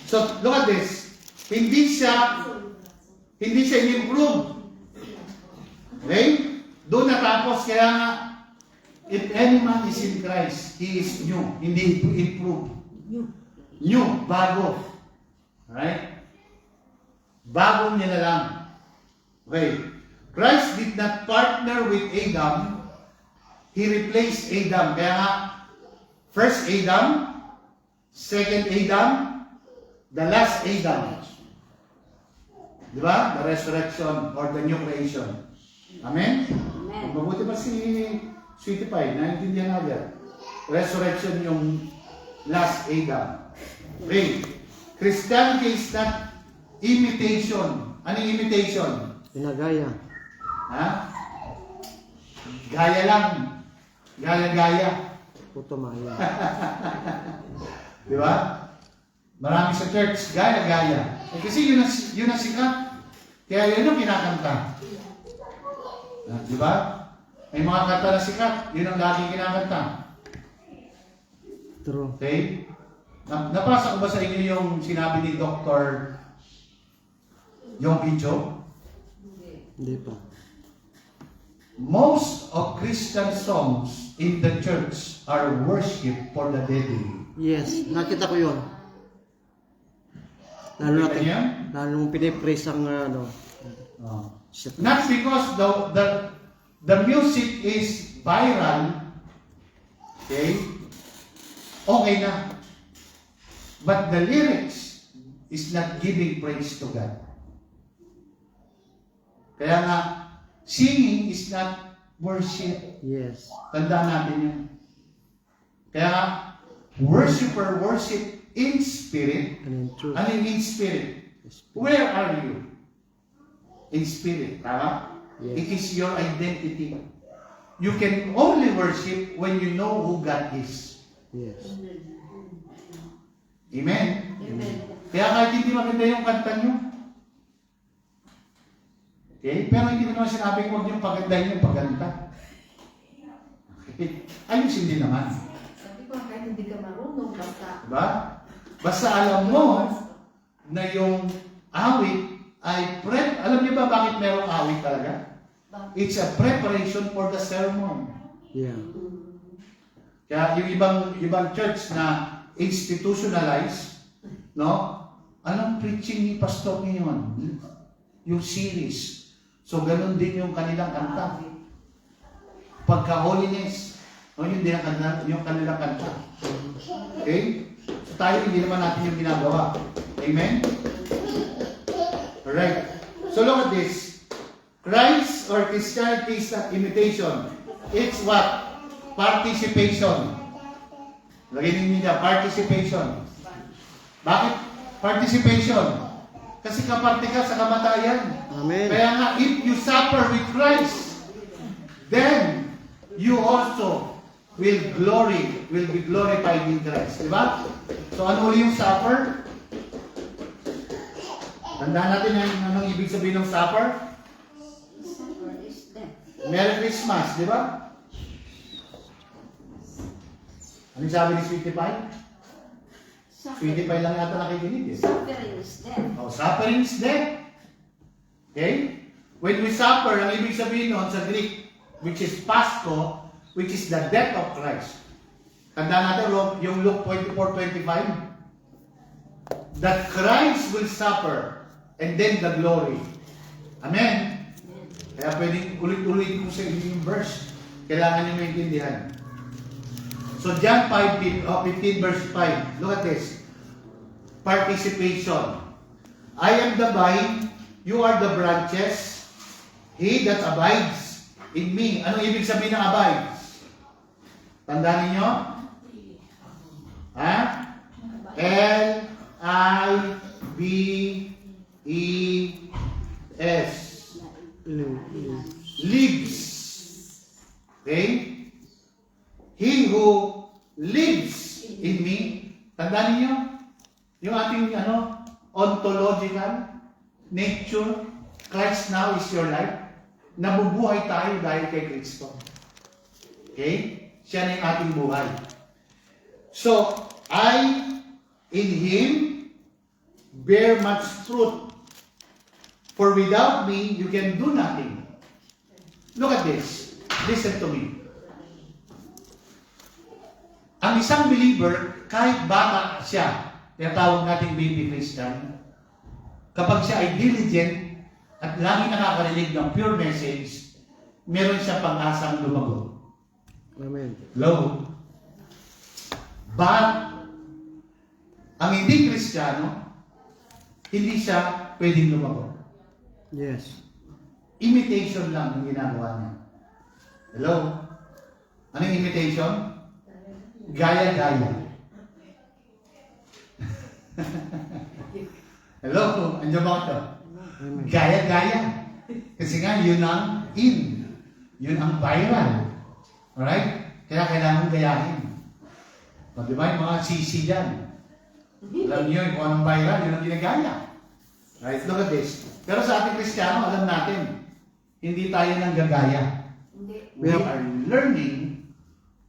So, look at this. Hindi siya in-improve. Okay? Doon natapos, kaya nga, if any man is in Christ, he is new. Hindi improve. New, bago. Alright? Bago niya na lang. Okay. Christ did not partner with Adam. He replaced Adam. Kaya nga, first Adam, second Adam, the last Adam. Di ba? The resurrection or the new creation. Amen? Amen. Mabuti pa si Sweetie Pie, naintindihan natin. Resurrection yung last Adam. Okay. Christianity is not imitation. Ano yung imitation? Pinagaya. Ha? Gaya lang. Gaya-gaya. Putumaya. Di ba? Marami sa church, gaya-gaya. Eh, kasi yun ang sikat. Kaya yun ang kinakanta. Di ba? May mga kanta na sikat, yun ang laging kinakanta. True. Okay? Napasa ko ba sa inyo yung sinabi ni Dr. Yonggi Cho? Hindi pa. Most of Christian songs in the church are worship for the devil. Yes. Nakita ko yun. Lalo Nakita niyo? lalo mong pinipraise ang ano. Oh. Shit. Not because the music is viral, okay? Okay na. But the lyrics is not giving praise to God. Kaya nga, singing is not worship. Yes. Tandaan natin yun. Kaya nga, worshiper worship in spirit. And in truth. Ano yung in spirit? Where are you? In spirit. Tama? Yes. It is your identity. You can only worship when you know who God is. Yes. Amen? Amen. Kaya kahit hindi maganda yung kanta nyo, okay? Pero hindi naman sinabing huwag niyong pagandahin yung paganda. Okay? Ayusin din naman. Sabi ko, kahit hindi ka marunong, basta Diba? Basta alam mo na yung awit ay alam niyo ba bakit merong awit talaga? It's a preparation for the sermon. Yeah. Kaya yung ibang church na institutionalized, no? Anong preaching ni Pastor ngayon? Yung series. So, ganun din yung kanilang kanta. Pagka-holiness. No, yun din yung kanilang kanta. Okay? So, tayo hindi naman natin yung ginagawa. Amen? Alright. So, look at this. Christ or Christianity is not imitation. It's what? Participation. Lagyan ninyo niya, participation. Bakit participation? Kasi kaparte ka sa kamatayan. Amen. Kaya nga, if you suffer with Christ, then you also will be glorified in Christ. Diba? So ano uli yung suffer? Tandaan natin anong ibig sabihin ng suffer? Suffer is death. Merry Christmas, di ba? Anong sabi ni Sweetie Pie? Sweetie Pie lang yata nakikinig eh. Suffering is death. Oh, suffering is death. Okay? When we suffer, ang ibig sabihin nun sa Greek, which is Pasko, which is the death of Christ. Tandaan natin yung Luke 24:25. That Christ will suffer and then the glory. Amen? Kaya pwedeng ulit-ulit ko sa inyo yung verse. Kailangan niyo maintindihan. So John 15 verse 5. Look at this. Participation. I am the vine, you are the branches. He that abides in me. Anong ibig sabihin ng abides? Tandaan ninyo? Ha? L-I-B-E-S. Lives. Okay? He who lives in me. Tandaan ninyo? Yung ating ontological nature, Christ now is your life. Nabubuhay tayo dahil kay Kristo. Okay? Siya na yung ating buhay. So, I in Him bear much fruit. For without me, you can do nothing. Look at this. Listen to me. Ang isang believer, kahit bata siya, tinatawag nating baby Christian, kapag siya ay diligent at lagi nakakarinig ng pure message, meron siya pang-asang lumago. Amen. Hello? But, ang hindi Kristiyano, hindi siya pwedeng lumago. Yes. Imitation lang ang ginagawa niya. Hello? Anong imitation? Gaya-gaya. Hello? Andiyan ba ito? Amen. Gaya-gaya. Kasi nga, yun ang in. Yun ang viral. Alright? Kaya kailangan gayahin. O, di ba? Yung mga sisi dyan. Alam niyo kung anong viral, yun ang ginagaya. Right? Look at this. Pero sa ating Kristiyano, alam natin, hindi tayo nang gagaya. We are learning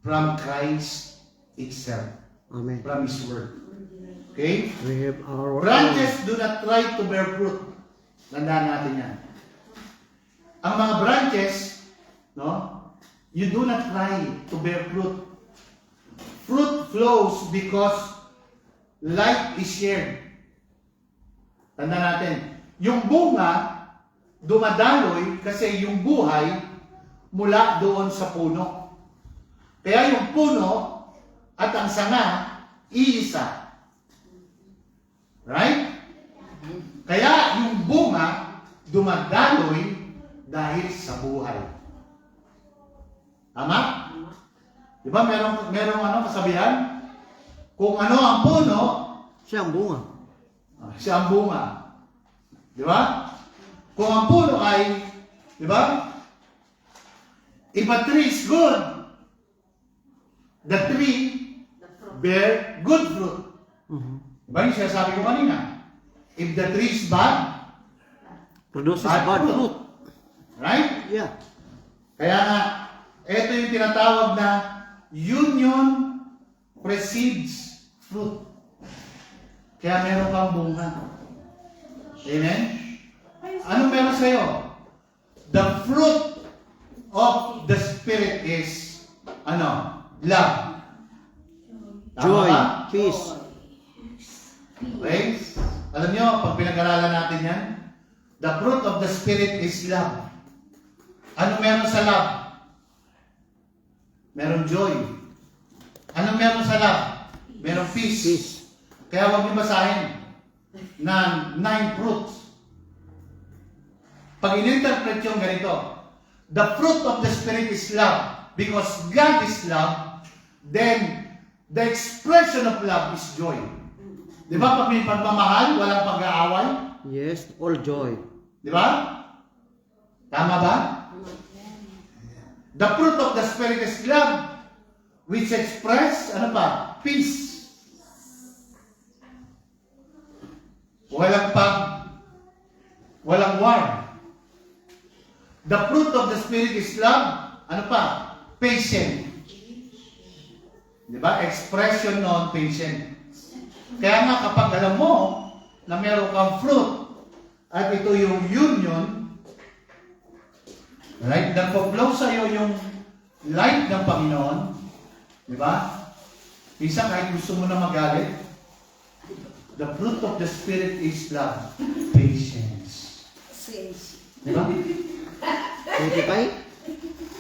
from Christ itself. Amen. From His Word. Okay? We have our Branches do not try to bear fruit. Tandaan natin yan. Ang mga branches, no? You do not try to bear fruit. Fruit flows because light is shared. Tandaan natin. Yung bunga, dumadaloy kasi yung buhay mula doon sa puno. Kaya yung puno at ang sanga, iisa. Right? Kaya yung bunga, dumadaloy dahil sa buhay. Tama? Di ba merong kasabihan? Kung ano ang puno, siya ang bunga. siya ang bunga. Di ba? Kung ang puno ay, di ba? If a tree is good, the tree bear good fruit. Diba yung sinasabi ko kanina? If the tree is bad, Produces bad bad fruit. fruit. Right? Yeah. Kaya nga, ito yung tinatawag na union precedes fruit. Kaya meron kang bunga. Amen? Anong meron sa'yo? The fruit of the Spirit is, love. Tama Joy, ba? peace. Okay? Alam nyo, pag pinag-aralan natin yan, the fruit of the Spirit is love. Ano meron sa love? Meron joy. Ano meron sa love? Meron peace. Peace. Kaya huwag niyo basahin na 9 fruits. Pag in-interpret yung ganito, the fruit of the Spirit is love. Because God is love, then the expression of love is joy. Di ba? Pag may pagmamahal, walang pag-aaway. Yes, all joy. Di ba? Tama ba? The fruit of the Spirit is love, which express, ano pa? Peace. Walang war. The fruit of the Spirit is love, ano pa? Patient. Di ba? Expression non patient. Kaya nga kapag alam mo na meron kang fruit at ito yung union, right? Nagpo-flow sa'yo yung light ng Panginoon, di ba? Minsan kahit gusto mo na magalit, the fruit of the Spirit is love, patience. Di ba? Hindi pa eh?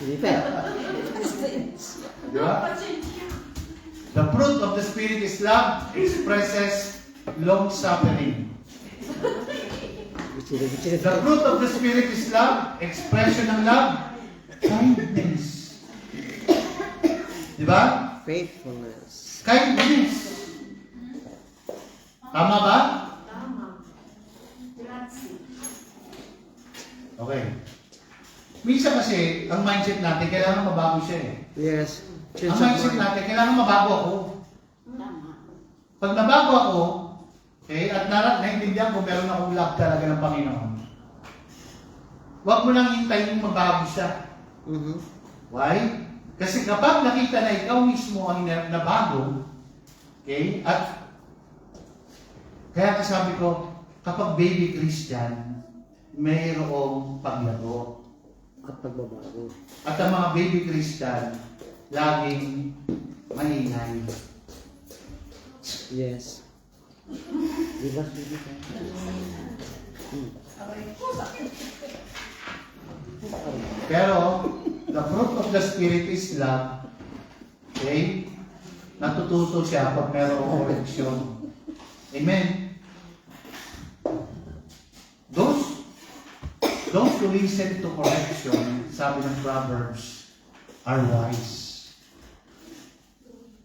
Hindi pa eh? Di ba? The fruit of the Spirit is love, expresses long-suffering. The fruit of the Spirit is love, expression ng love, kindness. Di ba? Faithfulness. Kindness. Tama ba? Tama. Grazie. Okay. Minsan kasi, ang mindset natin, kailangan mabago siya eh. Yes. Ang mindset natin, kailangan mabago ako. Tama. Pag nabago ako, okay, at naintindihan ko meron akong love talaga ng Panginoon, huwag mo lang hintayin mabago siya. Mhm. Why? Kasi kapag nakita na ikaw mismo ang nabago, okay, at kaya sabi ko, kapag baby Christian, mayroong paglago. At pagbabago. At ang mga baby Christian, laging maingay. Yes. Di ba? Pero, the fruit of the Spirit is love. Okay? Natututo siya pag mayroong correction. Amen? Those who listen to correction, sabi ng Proverbs, are wise.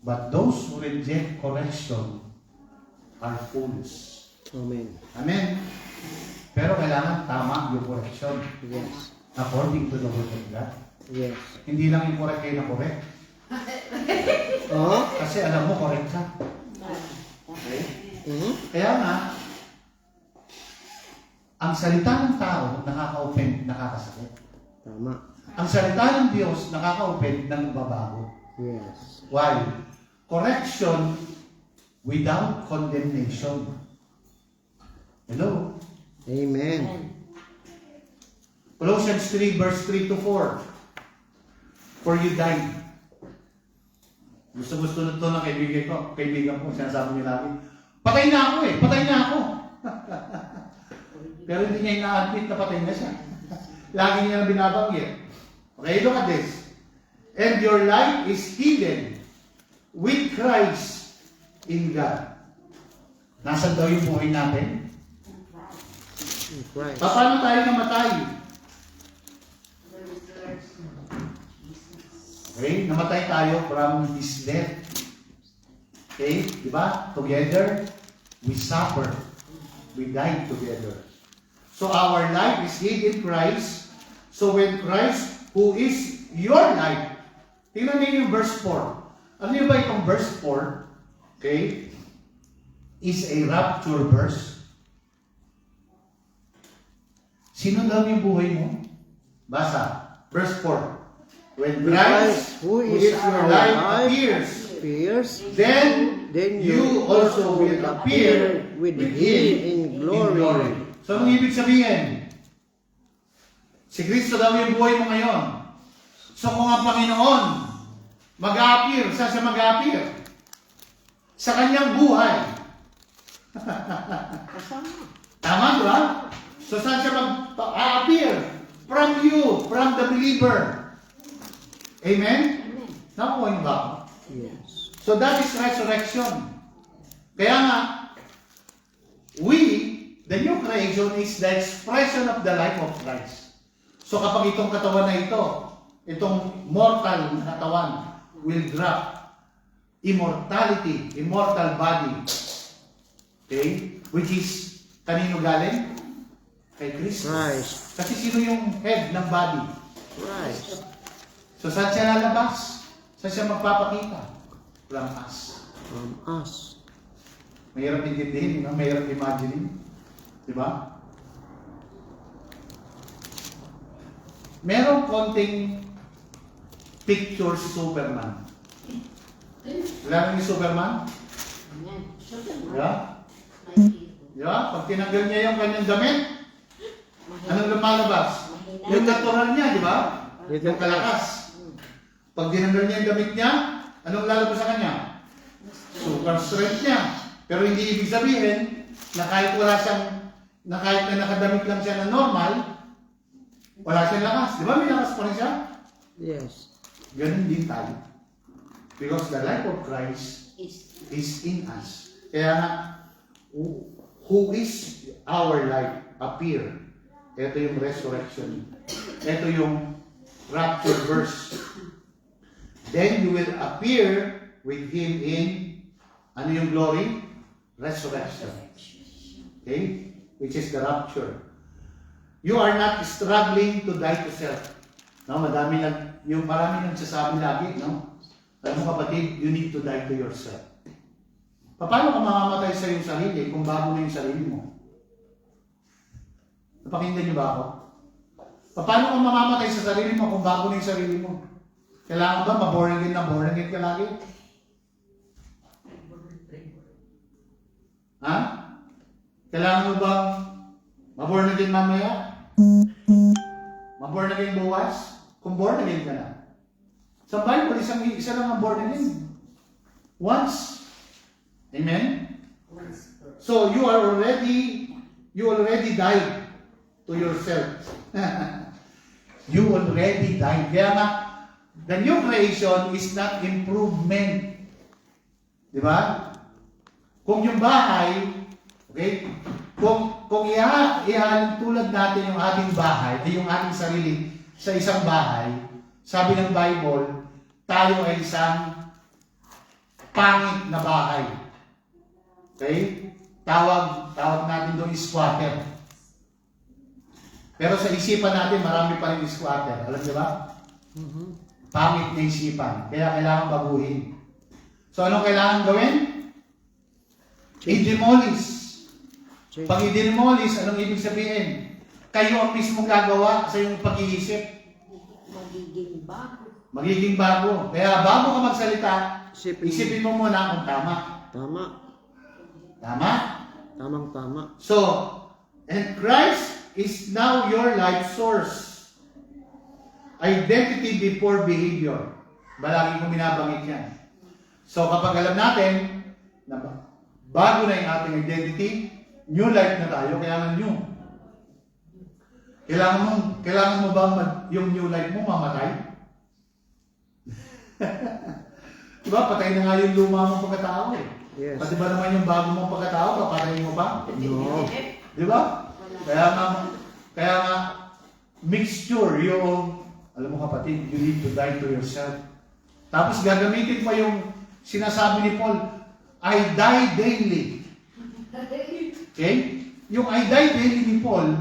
But those who reject correction are fools. Amen. Amen? Pero kailangan tama yung correction. Yes. According to the word of God. Yes. Hindi lang yung correct kayo na correct. Oh? Kasi alam mo, correct ka. Okay? Mhm. Kaya nga, ang salita ng tao, nakaka-offend, nakakasakit. Tama. Ang salita ng Diyos, nakaka-offend, nagbabago. Yes. Why? Correction without condemnation. Hello? Amen. Colossians 3 verse 3 to 4. For you died. Gusto na ito ng kaibigan ko, sinasabi niya lagi, patay na ako eh, patay na ako. Pero hindi niya ina-admit na patay na siya. Lagi niya na binabanggit. Okay, look at this. And your life is hidden with Christ in God. Nasaan daw yung buhay natin? In Christ. Paano tayo namatay? Okay, namatay tayo from His death. Okay, di ba? Together, we suffer. We died together. So our life is hid in Christ. So when Christ, who is your life, tingnan niyo yung verse 4. Ano yung ba itong verse 4? Okay, is a rapture verse. Sino daw yung buhay mo? Basa. Verse 4. When Christ, who is your life, appears, then you also will appear with Him in glory. So, anong ibig sabihin? Si Kristo daw yung buhay mo ngayon. So, kung ang Panginoon mag-appear, saan siya mag-appear? Sa kanyang buhay. Kasama. Tama, di ba? So saan siya mag-appear? From you, from the believer. Amen? Amen. Nakuha niyo ba ako? Yes. So that is resurrection. Kaya nga, we, the new creation is the expression of the life of Christ. So kapag itong katawan na ito, itong mortal na katawan will drop immortality, immortal body. Okay? Which is, kanino galing? Kay Kristo. Christ. Kasi sino yung head ng body? Christ. So saan siya lalabas? Saan siya magpapakita? From us. From us. Mahirap intindihin, no? Mahirap imagine. Diba? Merong konting picture si Superman. Wala ni Superman? Amen. Superman. Diba? Nakikita. Diba? Pag tinanggal niya yung kanyang damit, anong lumalabas? Mahina. Yung natural niya, di ba? Little Yung kalakas. Pag tinanggal niya yung damit niya, anong lalabas sa kanya? Super strength niya. Pero hindi ibig sabihin na kahit wala siyang, na kahit na nakadamit lang siya na normal, wala siyang lakas. Di ba may lakas pa rin siya? Yes. Ganun din tayo. Because the life of Christ is in us. Kaya nga, who is our life appear. Ito yung resurrection. Ito yung rapture verse. Then you will appear with Him in, ano yung glory? Resurrection. Okay? Which is the rapture. You are not struggling to die to self. No, marami nang sasabi lagi, no? Alam mo kapatid, you need to die to yourself. Paano ka mamamatay sa iyong sarili kung bago na yung sarili mo? Napakinggan niyo ba ako? Paano ka mamamatay sa sarili mo kung bago na yung sarili mo? Kailangan ba ma-born again ka lagi? Ha? Kailangan mo ba ma-born again mamaya? Ma-born again bukas? Kung born again ka na. Sa Bible, isa lang ang born again. Once. Amen? So, you already died to yourself. You already died. Kaya nga, the new creation is not improvement. Di ba? Kung yung bahay, okay, kung ihalin tulad natin yung ating bahay, yung ating sarili sa isang bahay, sabi ng Bible, tayo ay isang pangit na bahay. Okay? Tawag natin doon squatter. Pero sa isipan natin, marami pa rin squatter. Alam niyo ba? Pangit na isipan. Kaya kailangan baguhin. So, anong kailangan gawin? I-demolish. Pag i-demolish, anong ibig sabihin? Kayo ang mismo gagawa sa iyong pag-iisip. Magiging bago. Magiging bago. Kaya bago ka magsalita, isipin mo muna kung tama. Tama. Tama? Tamang-tama. So, and Christ is now your life source. Identity before behavior. Balagi kong binabanggit yan. So, kapag alam natin na bago na yung ating identity, new life na tayo, kaya nga new. Kailangan mo ba yung new life mo mamatay? Diba? Patay na nga yung luma mong pagkatao eh. Yes. Pati ba naman yung bago mong pagkatao, papatayin mo pa? No. Diba? Kaya nga, mixture yung, alam mo kapatid, you need to die to yourself. Tapos gagamitin pa yung sinasabi ni Paul, I die daily. Okay? Yung I die daily ni Paul,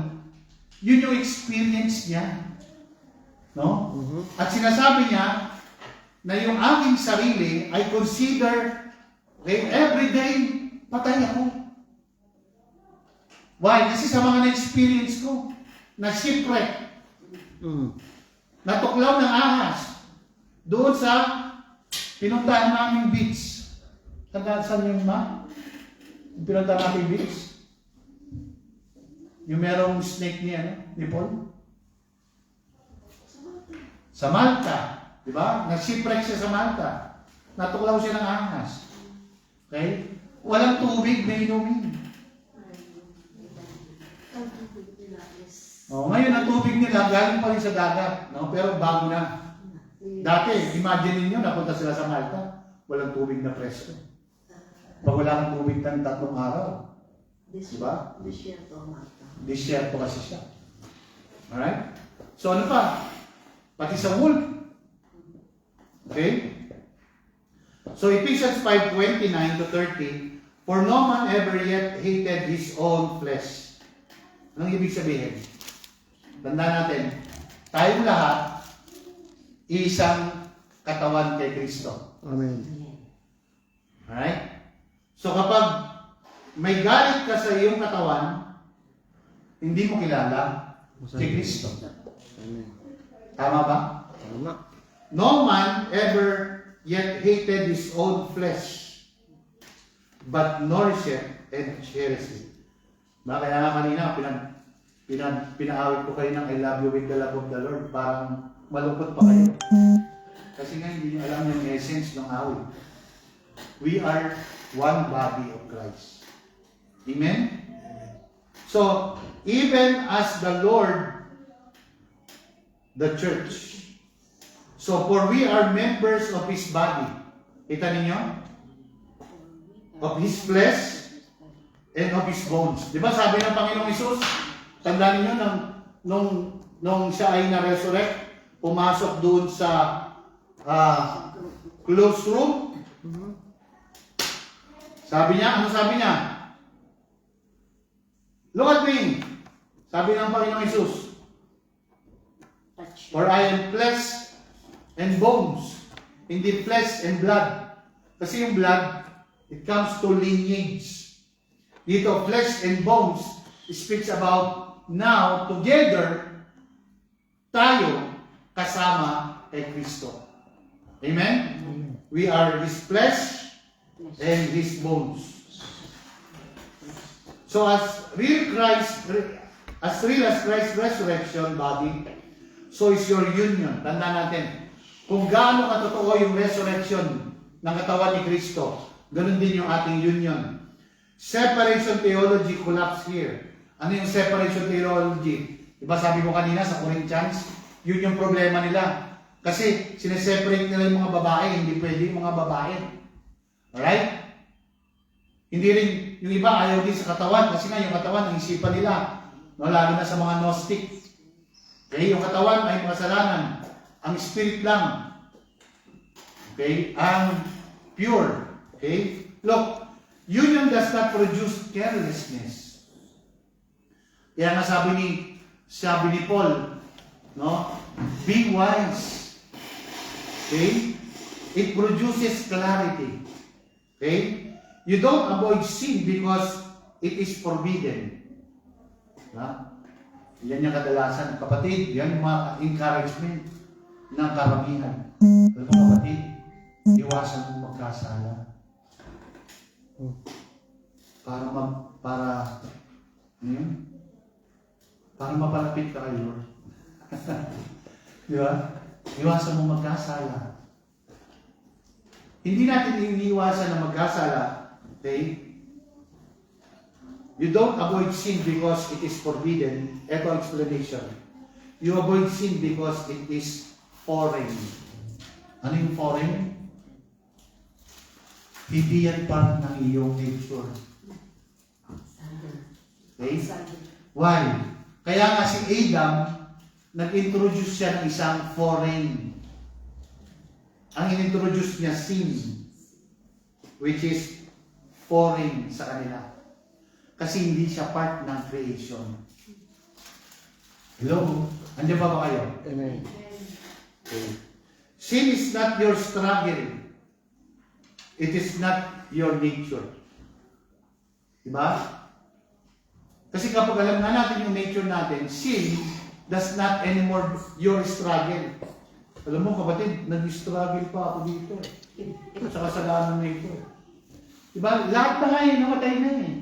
yun yung experience niya. No? At sinasabi niya na yung aking sarili, I consider, okay, every day, patay ako. Why? Kasi sa mga na-experience ko, na shipwreck, natuklaw ng ahas, doon sa pinuntahan naming beach. Saan yung yung pinuntahan naming beach? Yung merong snake ni Paul? Sa Malta. Diba? Nag-shipwreck siya sa Malta. Natuklaw siya ng ahas. Okay? Walang tubig na inumin. Ngayon ang tubig nila galing pa rin sa dagat, no? Pero bago na. Dati, imagine niyo napunta sila sa Malta, walang tubig na presko. Pag wala kang tubig ng 3 araw, diba? Disyerto kasi siya. Alright? So ano pa? Pati sa wool. Okay? So Ephesians 5:29 to 30, for no man ever yet hated his own flesh. Anong ibig sabihin? Tandaan natin, tayong lahat, isang katawan kay Kristo. Amen. Alright? So kapag may galit ka sa iyong katawan, hindi mo kilala si Kristo. Amen. Tama ba? Tama. No man ever yet hated his own flesh, but nourished and cherished it. Kaya nga kanina, pinaawit ko kayo ng I love you with the love of the Lord. Parang malungkot pa kayo. Kasi nga hindi nyo alam yung essence ng awit. We are one body of Christ. Amen? So, even as the Lord, the church. So, for we are members of His body. Kita ninyo? Of His flesh and of His bones. Di ba sabi ng Panginoong Isus, tandaan ninyo nung siya ay na-resurrect, pumasok doon sa closed room. Sabi niya, ano sabi niya? Look at me. Sabi ng Panginoong Isus, for I am flesh and bones, hindi flesh and blood. Kasi yung blood, it comes to lineage. Dito, flesh and bones speaks about now, together, tayo kasama kay Kristo. Amen? We are His flesh and His bones. So as real as Christ's resurrection body, so is your union. Tandaan natin, kung gaano katotoo yung resurrection ng katawan ni Kristo, ganun din yung ating union. Separation theology collapse here. Ano yung separation theology? Diba sabi ko kanina sa Corinthians, yun yung problema nila. Kasi sineseparate nila yung mga babae, hindi pwede yung mga babae. Alright? Hindi rin, yung iba ayaw din sa katawan, kasi nga yung katawan, ang isipan nila. No, lalo na sa mga Gnostic. Okay, yung katawan ay makasalanan. Ang spirit lang. Okay, ang pure. Okay? Look, union does not produce carelessness. Kaya nga sabi ni Paul, no? Be wise. Okay? It produces clarity. Okay? You don't avoid sin because it is forbidden. Ha? Yan yung kadalasan. Kapatid, yan yung mga encouragement ng karamihan. Pero kapatid, iwasan mong magkasala. Para mapalapit ka kay Lord. Di ba? Iwasan mong magkasala. Hindi natin iniiwasan na magkasala. Okay? You don't avoid sin because it is forbidden. Ito ang explanation. You avoid sin because it is foreign. Ano yung foreign? Hindi yan part ng iyong nature. Okay? Why? Kaya nga si Adam, nag-introduce siya ng isang foreign. Ang in-introduce niya sin, which is foreign sa kanila. Kasi hindi siya part ng creation. Hello? Andiyan ba kayo? Amen. Okay. Sin is not your struggle. It is not your nature. Diba? Kasi kapag alam na natin yung nature natin, sin does not anymore your struggle. Alam mo kapatid, nag-struggle pa ako dito. Sa kasalanan na ito. Diba? Lahat na nga yun, namatay na eh.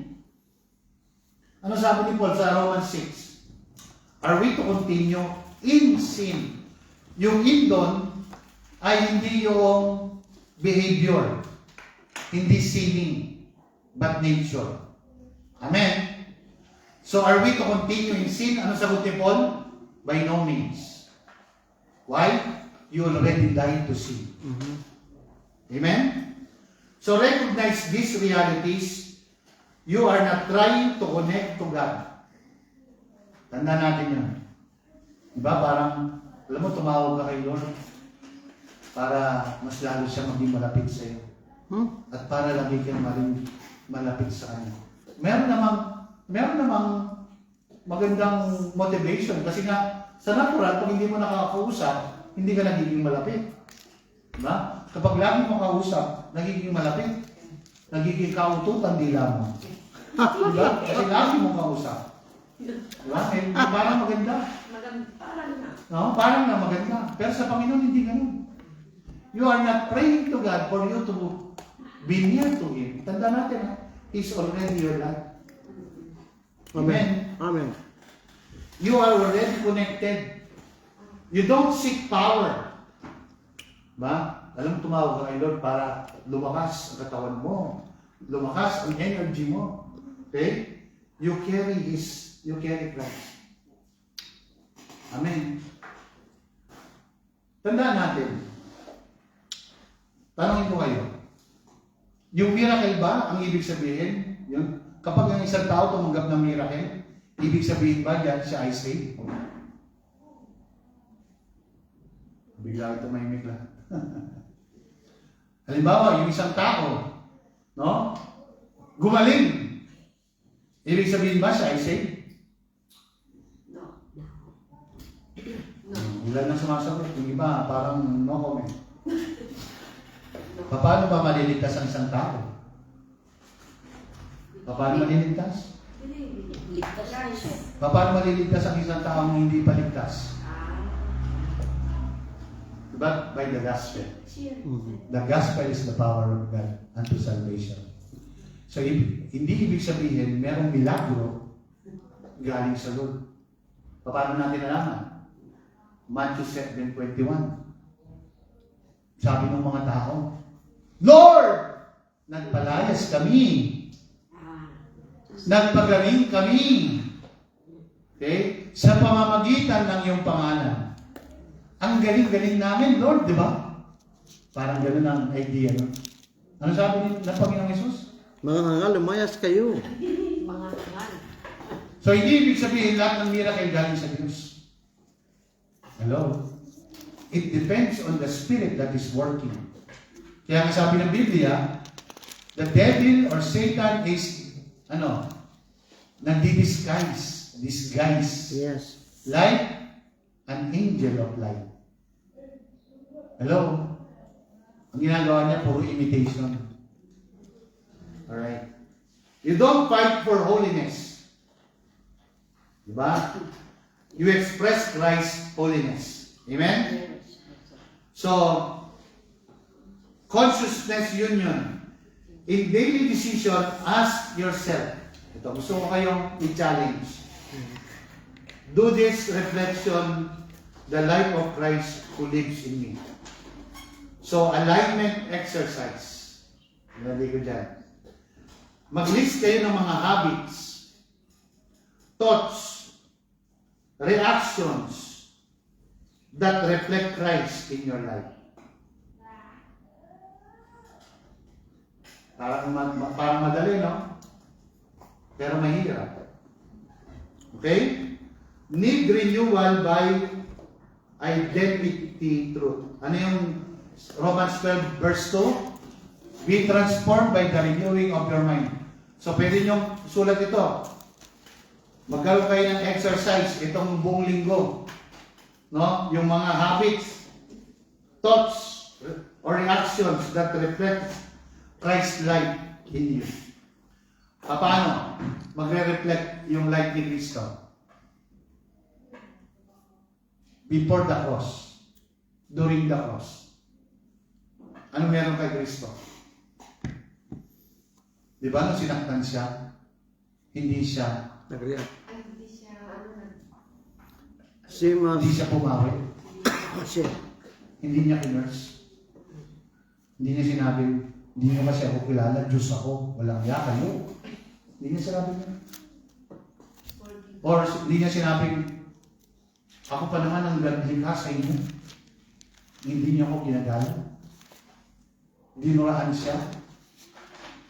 Ano sabi ni Paul sa Romans 6? Are we to continue in sin? Yung in doon ay hindi yung behavior, hindi sinning, but nature. Amen? So are we to continue in sin? Ano sagot ni Paul? By no means. Why? You already died to sin. Amen? So recognize these realities. You are not trying to connect to God. Tandaan natin yun. Diba? Parang, alam mo, tumawag ka kay Lord para mas lalo siya maging malapit sa iyo. At para lagi kang malapit sa Kanya. Meron namang magandang motivation kasi nga sa natural, pag hindi mo nakakausap, hindi ka nagiging malapit. Diba? Kapag lagi mo kausap, nagiging malapit. Nagiging kaututan dila mo. Diba? Kasi lagi mo kausap. Diba? Eh, parang maganda. Parang na. No? Parang na maganda. Pero sa Panginoon, hindi ganun. You are not praying to God for you to be near to Him. Tanda natin, ha? He's already your life. Amen. Amen. You are already connected. You don't seek power. Ba? Alam mo, tumawag ka kay Lord para lumakas ang katawan mo. Lumakas ang energy mo. Okay? You carry Christ. Amen. Tandaan natin. Tanongin ko kayo. Yung miracle ba, ang ibig sabihin, yun, kapag ang isang tao tumanggap ng miracle, ibig sabihin ba yan siya ay saved? Bigla ito mahimik lang. Halimbawa, yung isang tao, no? Gumaling. Ibig sabihin ba siya ay saved? No. Ilan na sumasagot. Yung iba, parang no comment. Paano ba maliligtas ang isang tao? Paano maliligtas? Ligtas na siya. Paano maliligtas ang isang tao kung hindi pa ligtas? Diba? By the gospel. The gospel is the power of God unto salvation. So, hindi ibig sabihin, merong milagro galing sa Lord. Paano natin nalaman? Matthew 7:21. Sabi ng mga tao, Lord! Nagpalayas kami. Nagpagaling kami. Okay? Sa pamamagitan ng iyong pangalan. Ang galing-galing namin, Lord, di ba? Parang ganun ang idea, no? Ano sabi ng Panginoong Yesus? Mga hangal, lumayas kayo. Mga hangal. So, hindi ibig sabihin lahat ng miracle galing sa Diyos. Hello? It depends on the spirit that is working. Kaya nga sabi ng Biblia, the devil or Satan is, nagdi-disguise. Disguise. Yes. Like an angel of light. Hello? Ang ginagawa niya, puro imitation. Alright. You don't fight for holiness. Diba? You express Christ's holiness. Amen? So, consciousness union. In daily decision, ask yourself. Ito, gusto ko kayong i-challenge. Do this reflection, the life of Christ who lives in me. So, alignment exercise. Nalagay ko dyan. Mag-list kayo ng mga habits, thoughts, reactions that reflect Christ in your life. Parang madali, no? Pero mahirap. Okay? Need renewal by identity truth. Ano yung Romans 12 verse 2? Be transformed by the renewing of your mind. So, pwede nyo sulat ito. Magkaroon kayo ng exercise itong buong linggo. No? Yung mga habits, thoughts, or reactions that reflect Christ's light in you. Paano? Magre-reflect yung light ni Kristo. Before the cross. During the cross. Ano meron kay Kristo? Di ba nung sinaktan siya, hindi siya Nag-react. Hindi siya, hindi siya pumawi. Siya. Hindi niya kinurse. Hindi niya sinabi, hindi niya kasi ako kilala, Diyos ako, walang ya kayo. Hindi niya sinabi niya. Or hindi niya sinabing, ako pa naman ang naglikha sa inyo. Hindi niyo ako ginagala. Dinuraan siya.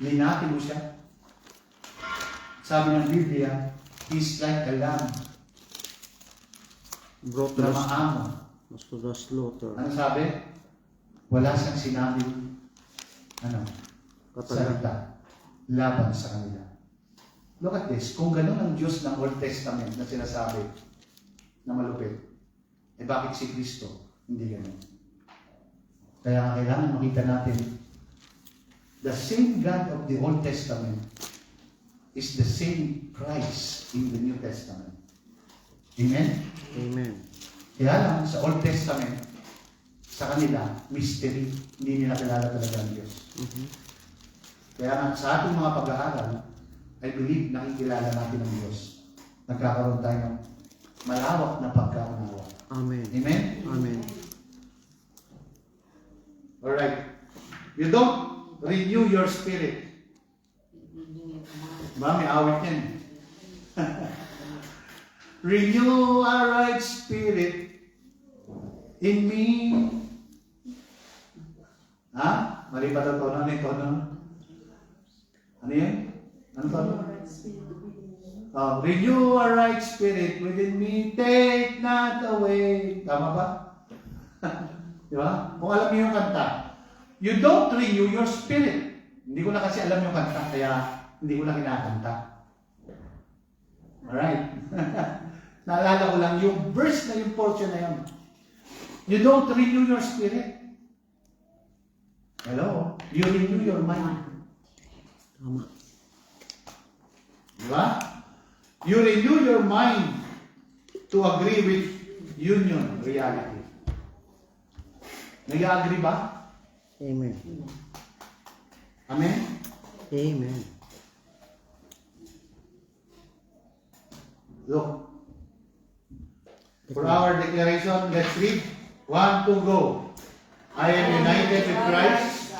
Linati mo siya. Sabi ng Biblia, he's like a lamb Brought na us maamo. to the slaughter. Ano sabi? Wala siyang sinabi, salita laban sa kanila. Look at this. Kung ganun ang Diyos ng Old Testament na sinasabi na malupit, bakit si Kristo hindi ganun? Kaya kailangan makita natin, the same God of the Old Testament is the same Christ in the New Testament. Amen? Amen. Kaya lang, sa Old Testament, sa kanila, mystery. Hindi nila kilala talaga ang Diyos. Kaya nga, sa ating mga pag-aaral, I believe nakikilala natin ang Diyos. Nagkakaroon tayo ng malawak na pagkaunawa. Amen. Amen? Amen. Alright. You don't renew your spirit. May awit yan. Renew a right spirit in me. Ha? Mali pa ito tono? Ano yung tono? Ano yun? Ano tono? Renew a right spirit within me. Take not away. Tama ba? Di ba? Kung alam niyo yung kanta, you don't renew your spirit. Hindi ko na kasi alam yung kanta, kaya hindi ko na kinakanta. Alright. Naalala ko lang yung verse na yung portion na yun. You don't renew your spirit. Hello? You renew your mind. Tama. Diba? You renew your mind to agree with union reality. Nag-agree ba? Amen. Amen? Amen. Look. For our declaration, let's read. 1, 2, go. I am united with Christ.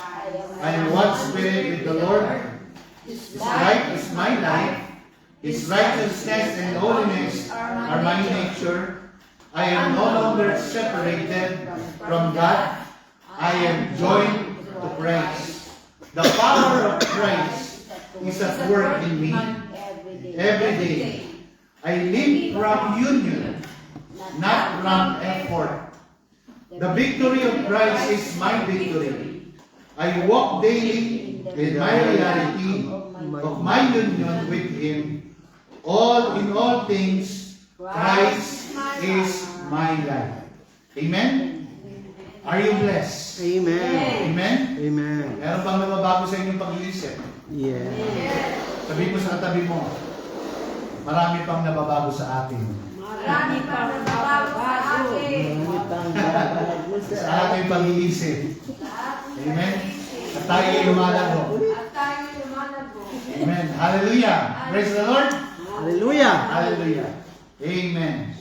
I am one spirit with the Lord. His light is my life. His righteousness and holiness are my nature. I am no longer separated from God. I am joined to Christ. The power of Christ is at work in me every day. I live from union, not from effort. The victory of Christ is my victory. I walk daily in my reality of my union with Him. In all things, Christ is my life. Amen? Are you blessed? Amen. Amen? Amen. Meron bang nababago sa inyong pag-iisip? Yeah. Sabi mo sa katabi mo, marami pang nababago sa atin. Marami pa nababago sa akin. Sa ating pag-iisip. Amen? At tayo ay lumalago. At tayo lumalago. Amen. Hallelujah. Praise the Lord. Hallelujah. Hallelujah. Amen.